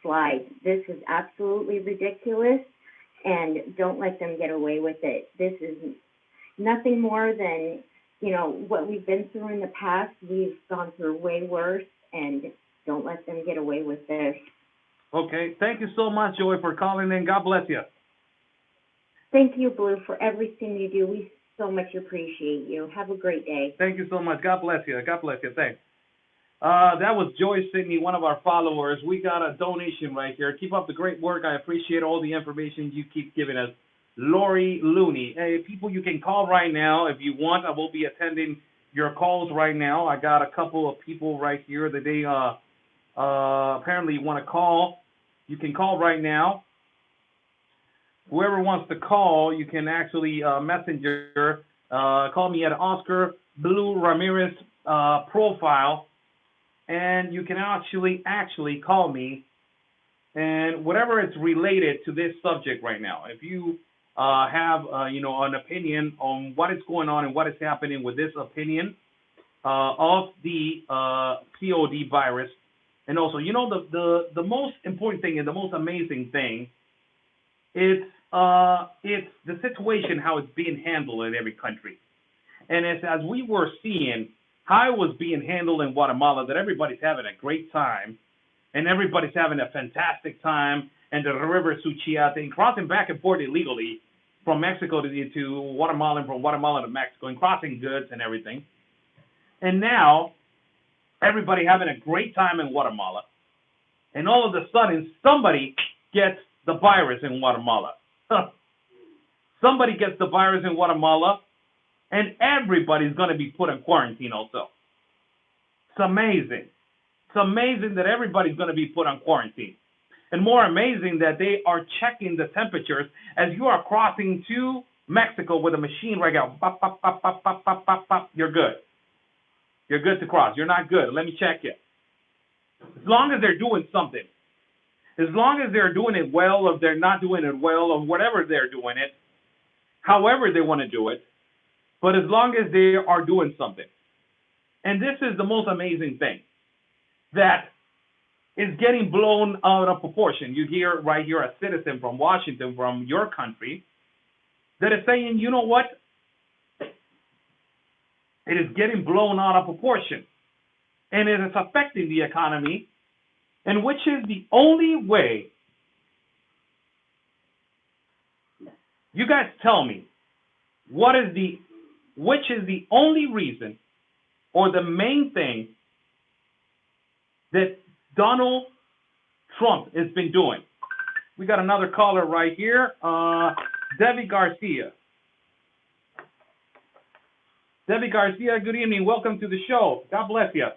slide. This is absolutely ridiculous, and don't let them get away with it. This is nothing more than, what we've been through in the past. We've gone through way worse, and don't let them get away with this. Okay. Thank you so much, Joy, for calling in. God bless you. thank you, Blue, for everything you do. We so much appreciate you. Have a great day. Thank you so much. God bless you. God bless you. Thanks. That was Joyce Sidney, one of our followers. We got a donation right here. Keep up the great work. I appreciate all the information you keep giving us. Lori Looney. Hey, people, you can call right now if you want. I will be attending your calls right now. I got a couple of people right here that they apparently want to call. You can call right now. Whoever wants to call, you can actually messenger. Call me at Oscar Blue Ramirez profile, and you can actually call me, and whatever it's related to this subject right now. If you have an opinion on what is going on and what is happening with this opinion of the COD virus, and also, the most important thing and the most amazing thing, it's the situation, how it's being handled in every country. And as we were seeing how it was being handled in Guatemala, that everybody's having a great time, and everybody's having a fantastic time, and the river Suchiate, and crossing back and forth illegally from Mexico to Guatemala, and from Guatemala to Mexico, and crossing goods and everything. And now, everybody having a great time in Guatemala, and all of a sudden, somebody gets the virus in Guatemala. Somebody gets the virus in Guatemala, and everybody's going to be put in quarantine also. It's amazing. It's amazing that everybody's going to be put on quarantine. And more amazing that they are checking the temperatures as you are crossing to Mexico with a machine right now. Pop, pop, pop, pop, pop, pop, pop, pop. You're good. You're good to cross. You're not good. Let me check you. As long as they're doing something. As long as they're doing it well, or if they're not doing it well, or whatever they're doing it, however they want to do it, but as long as they are doing something. And this is the most amazing thing that is getting blown out of proportion. You hear right here a citizen from Washington, from your country, that is saying, you know what? It is getting blown out of proportion. And it is affecting the economy, and which is the only way. You guys tell me, which is the only reason or the main thing that Donald Trump has been doing? We got another caller right here, Debbie Garcia. Debbie Garcia, good evening. Welcome to the show. God bless you.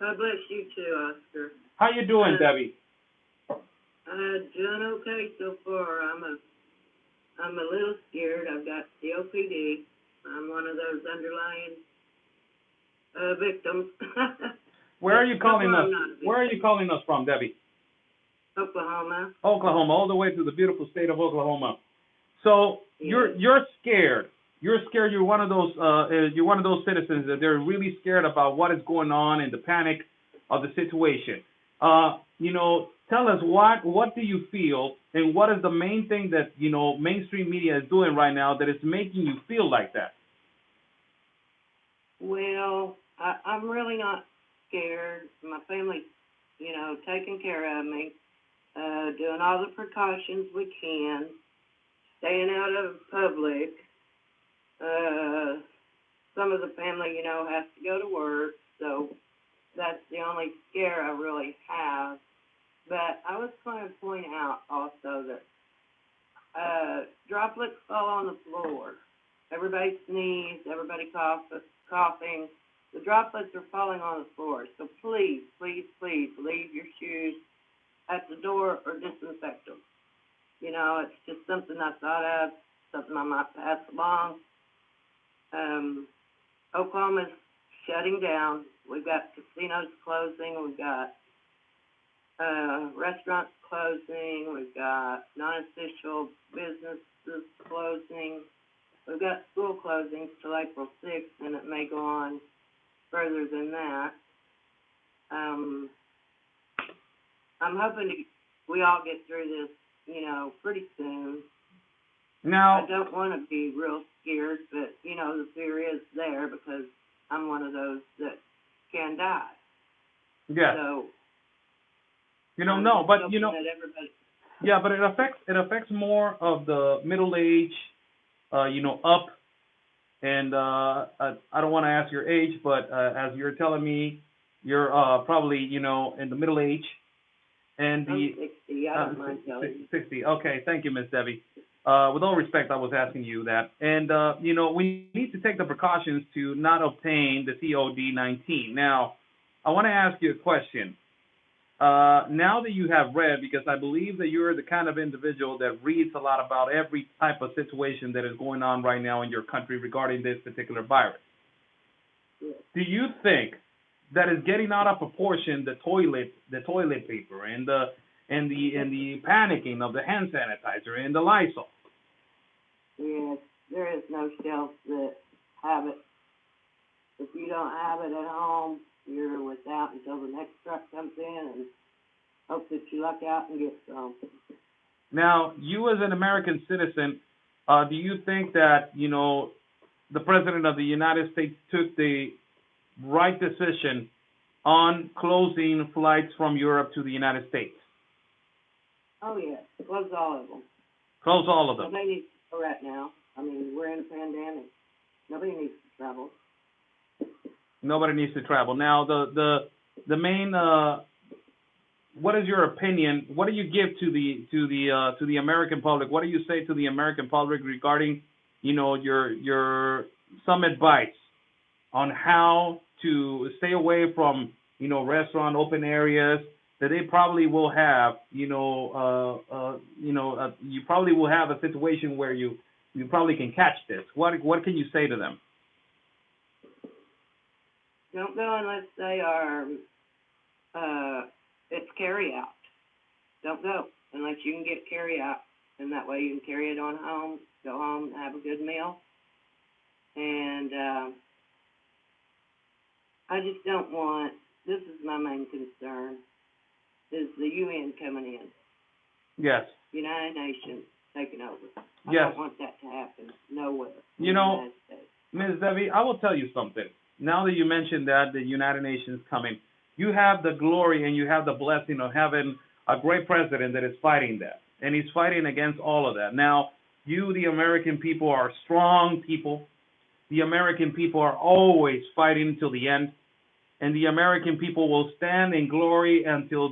God bless you too, Oscar. How you doing, Debbie? Doing okay so far. I'm a little scared. I've got COPD. I'm one of those underlying victims. Where are you calling us? Where are you calling us from, Debbie? Oklahoma. Oklahoma, all the way to the beautiful state of Oklahoma. So you're scared. You're scared. You're one of those citizens that they're really scared about what is going on and the panic of the situation. Tell us what do you feel, and what is the main thing that mainstream media is doing right now that is making you feel like that? Well, I'm really not scared. My family's, taking care of me, doing all the precautions we can, staying out of public. Some of the family, has to go to work, so that's the only scare I really have. But I was going to point out also that droplets fall on the floor. Everybody sneezed, everybody coughing. The droplets are falling on the floor. So please, please, please leave your shoes at the door or disinfect them. It's just something I thought of, something I might pass along. Oklahoma's shutting down. We've got casinos closing. We've got restaurants closing. We've got non-essential businesses closing. We've got school closings till April 6th, and it may go on further than that. I'm hoping we all get through this, pretty soon. Now, I don't want to be real scared, but, the fear is there because I'm one of those that can die. Yeah. So, no, but, that everybody... Yeah, but it affects more of the middle age, up. And I don't want to ask your age, but as you're telling me, you're probably in the middle age, and I'm the 60. I don't mind telling you. 60. Okay, thank you, Miss Debbie. With all respect, I was asking you that, and we need to take the precautions to not obtain the COVID-19. Now, I want to ask you a question. Now that you have read, because I believe that you're the kind of individual that reads a lot about every type of situation that is going on right now in your country regarding this particular virus, do you think that is getting out of proportion the toilet paper and the panicking of the hand sanitizer and the Lysol? Yes, there is no shelves that have it. If you don't have it at home, you're without until the next truck comes in, and hope that you luck out and get some. Now, you as an American citizen, do you think that, the President of the United States took the right decision on closing flights from Europe to the United States? Oh, yes. Close all of them. Close all of them. Nobody needs to go right now. I mean, we're in a pandemic. Nobody needs to travel. Nobody needs to travel. Now, the main, what is your opinion? What do you give to the American public? What do you say to the American public regarding, your some advice on how to stay away from, restaurant open areas that they probably will have, you probably will have a situation where you probably can catch this. What can you say to them? Don't go unless they are, it's carry out. Don't go unless you can get carry out, and that way you can carry it on home, go home and have a good meal. And I just don't want, this is my main concern, is the UN coming in. Yes. United Nations taking over. I Yes. don't want that to happen nowhere. Ms. Debbie, I will tell you something. Now that you mentioned that, the United Nations coming, you have the glory and you have the blessing of having a great president that is fighting that. And he's fighting against all of that. Now, you, the American people, are strong people. The American people are always fighting till the end. And the American people will stand in glory until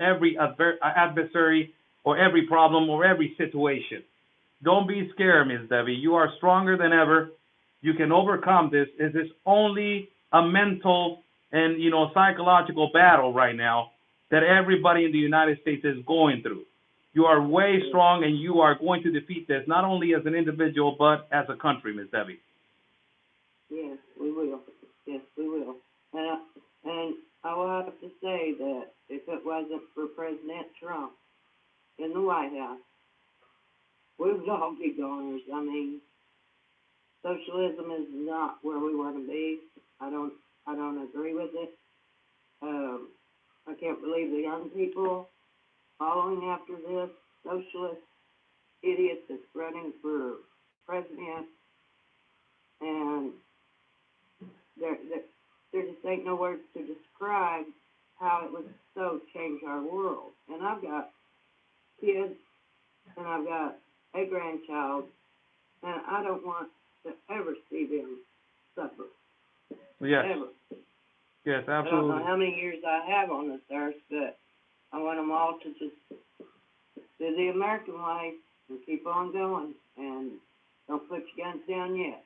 every adversary or every problem or every situation. Don't be scared, Ms. Debbie. You are stronger than ever. You can overcome this. It is only a mental and psychological battle right now that everybody in the United States is going through. You are way strong, and you are going to defeat this, not only as an individual, but as a country, Ms. Debbie. Yes, we will. Yes, we will. And I will have to say that if it wasn't for President Trump in the White House, we would all be goners. I mean, socialism is not where we want to be. I don't agree with it. I can't believe the young people following after this socialist idiot that's running for president, and there just ain't no words to describe how it would so change our world. And I've got kids, and I've got a grandchild, and I don't want to ever see them suffer. Yes. Ever. Yes, absolutely. I don't know how many years I have on this earth, but I want them all to just do the American way and keep on going, and don't put your guns down yet.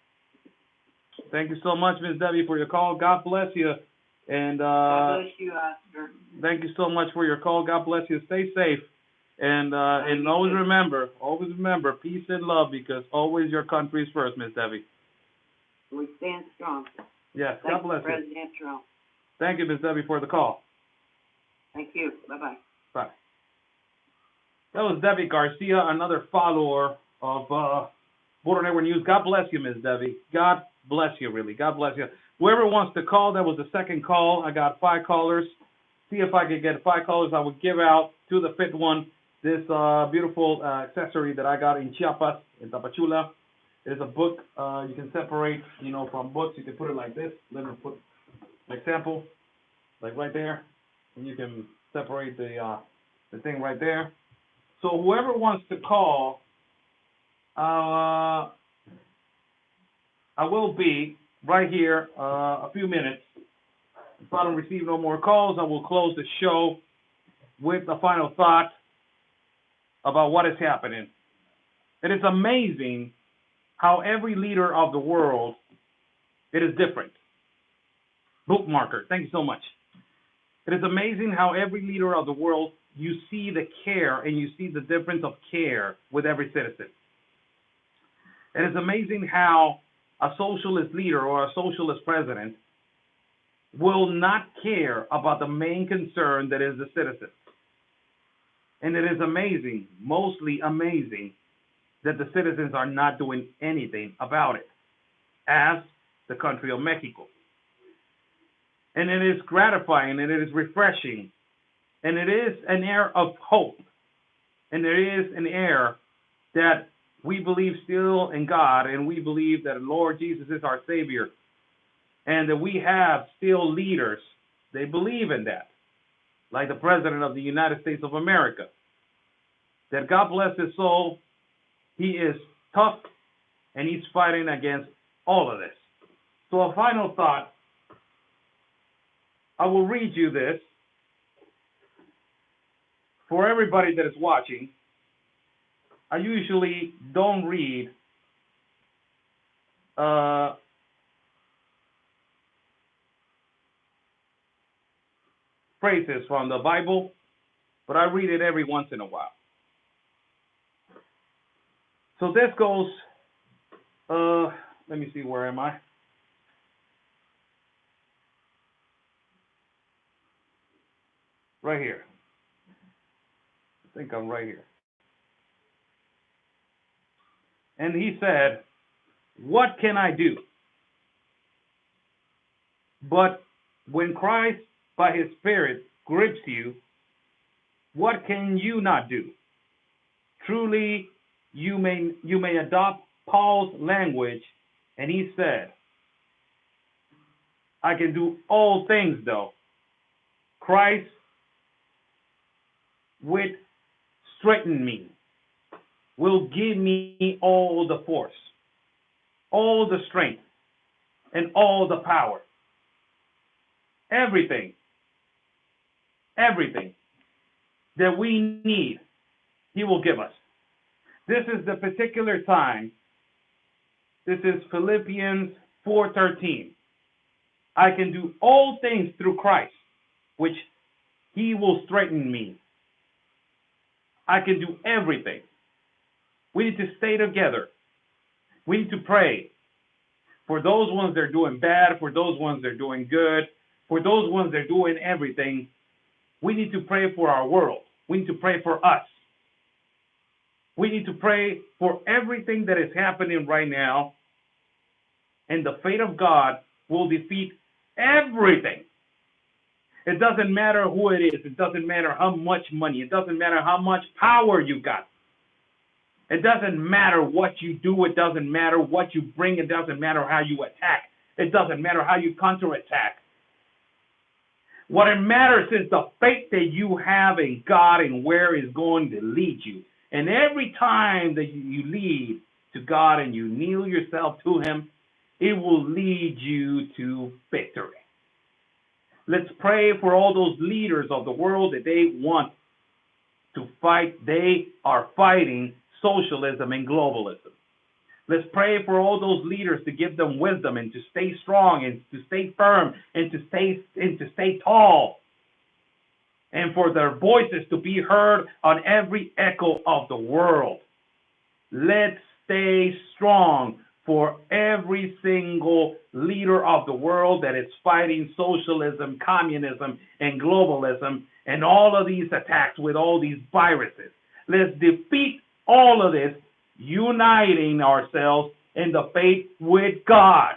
Thank you so much, Ms. Debbie, for your call. God bless you. And God bless you, Oscar. Thank you so much for your call. God bless you. Stay safe. And always remember, peace and love, because always your country is first, Ms. Debbie. We stand strong. Yes, Thank God bless you. President Trump. Thank you, Ms. Debbie, for the call. Thank you. Bye-bye. Bye. That was Debbie Garcia, another follower of Border Network News. God bless you, Ms. Debbie. God bless you, really. God bless you. Whoever wants to call, that was the second call. I got 5 callers. See if I could get 5 callers. I would give out to the 5th one this beautiful accessory that I got in Chiapas, in Tapachula. It is a book. You can separate, from books. You can put it like this. Let me put an example, like right there. And you can separate the thing right there. So whoever wants to call, I will be right here a few minutes. If I don't receive no more calls, I will close the show with a final thought about what is happening. It is amazing how every leader of the world, it is different. Bookmarker, thank you so much. It is amazing how every leader of the world, you see the care and you see the difference of care with every citizen. It is amazing how a socialist leader or a socialist president will not care about the main concern that is the citizen. And it is amazing, mostly amazing, that the citizens are not doing anything about it, as the country of Mexico. And it is gratifying and it is refreshing. And it is an air of hope. And there is an air that we believe still in God, and we believe that Lord Jesus is our Savior, and that we have still leaders. They believe in that, like the President of the United States of America. That God bless his soul. He is tough, and he's fighting against all of this. So a final thought. I will read you this. For everybody that is watching, I usually don't read phrases from the Bible, but I read it every once in a while. So this goes, let me see, where am I? Right here. I think I'm right here. And he said, what can I do? But when Christ, by his Spirit, grips you, what can you not do? Truly, you may adopt Paul's language, and he said, I can do all things, though. Christ would strengthen me, will give me all the force, all the strength, and all the power. Everything that we need, he will give us. This is the particular time. This is Philippians 4:13. I can do all things through Christ, which he will strengthen me. I can do everything. We need to stay together. We need to pray for those ones that are doing bad, for those ones that are doing good, for those ones that are doing everything. We need to pray for our world. We need to pray for us. We need to pray for everything that is happening right now, and the fate of God will defeat everything. It doesn't matter who it is. It doesn't matter how much money. It doesn't matter how much power you got. It doesn't matter what you do. It doesn't matter what you bring. It doesn't matter how you attack. It doesn't matter how you counterattack. What it matters is the faith that you have in God and where He's going to lead you. And every time that you lead to God and you kneel yourself to Him, it will lead you to victory. Let's pray for all those leaders of the world that they want to fight. They are fighting socialism and globalism. Let's pray for all those leaders to give them wisdom and to stay strong and to stay firm and to stay tall, and for their voices to be heard on every echo of the world. Let's stay strong for every single leader of the world that is fighting socialism, communism, and globalism, and all of these attacks with all these viruses. Let's defeat all of this, uniting ourselves in the faith with God.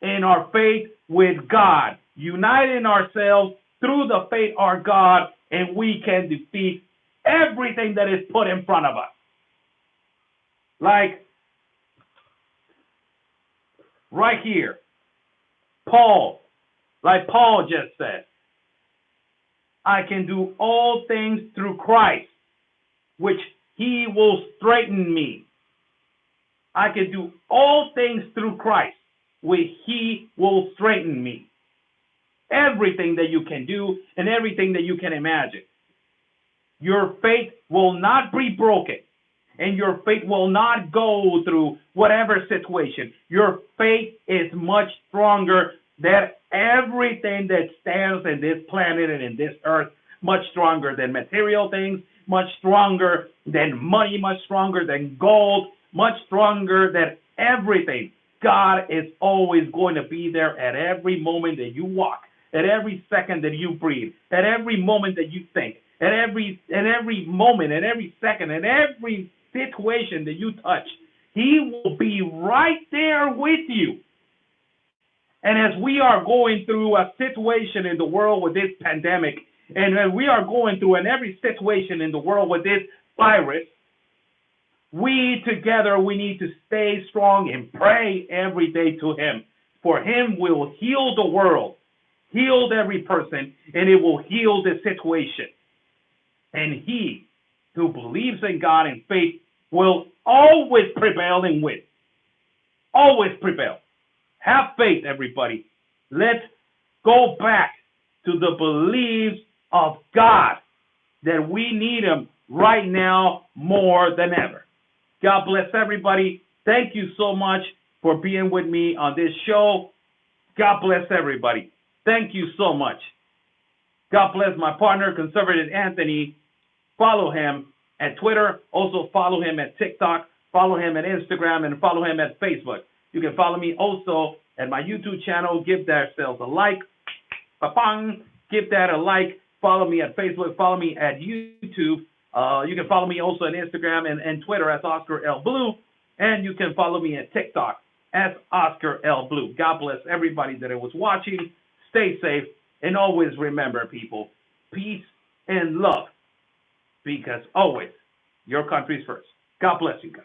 In our faith with God. Uniting ourselves through the faith of God, and we can defeat everything that is put in front of us. Like right here, Paul just said, I can do all things through Christ, which he will straighten me. I can do all things through Christ, which he will straighten me. Everything that you can do and everything that you can imagine. Your faith will not be broken, and your faith will not go through whatever situation. Your faith is much stronger than everything that stands in this planet and in this earth, much stronger than material things, much stronger than money, much stronger than gold, much stronger than everything. God is always going to be there at every moment that you walk, at every second that you breathe, at every moment that you think, at every moment, at every second, at every situation that you touch. He will be right there with you. And as we are going through a situation in the world with this pandemic, and we are going through in every situation in the world with this virus, we together, we need to stay strong and pray every day to him. For him will heal the world, heal every person, and it will heal the situation. And he who believes in God and faith will always prevail and win. Always prevail. Have faith, everybody. Let's go back to the beliefs of God, that we need him right now more than ever. God bless everybody. Thank you so much for being with me on this show. God bless everybody. Thank you so much. God bless my partner, Conservative Anthony. Follow him at Twitter. Also follow him at TikTok. Follow him at Instagram, and follow him at Facebook. You can follow me also at my YouTube channel. Give that self a like. Ba-bang. Give that a like. Follow me at Facebook. Follow me at YouTube. You can follow me also on Instagram and Twitter as Oscar L. Blue. And you can follow me at TikTok as Oscar L. Blue. God bless everybody that was watching. Stay safe. And always remember, people, peace and love. Because always, your country's first. God bless you guys.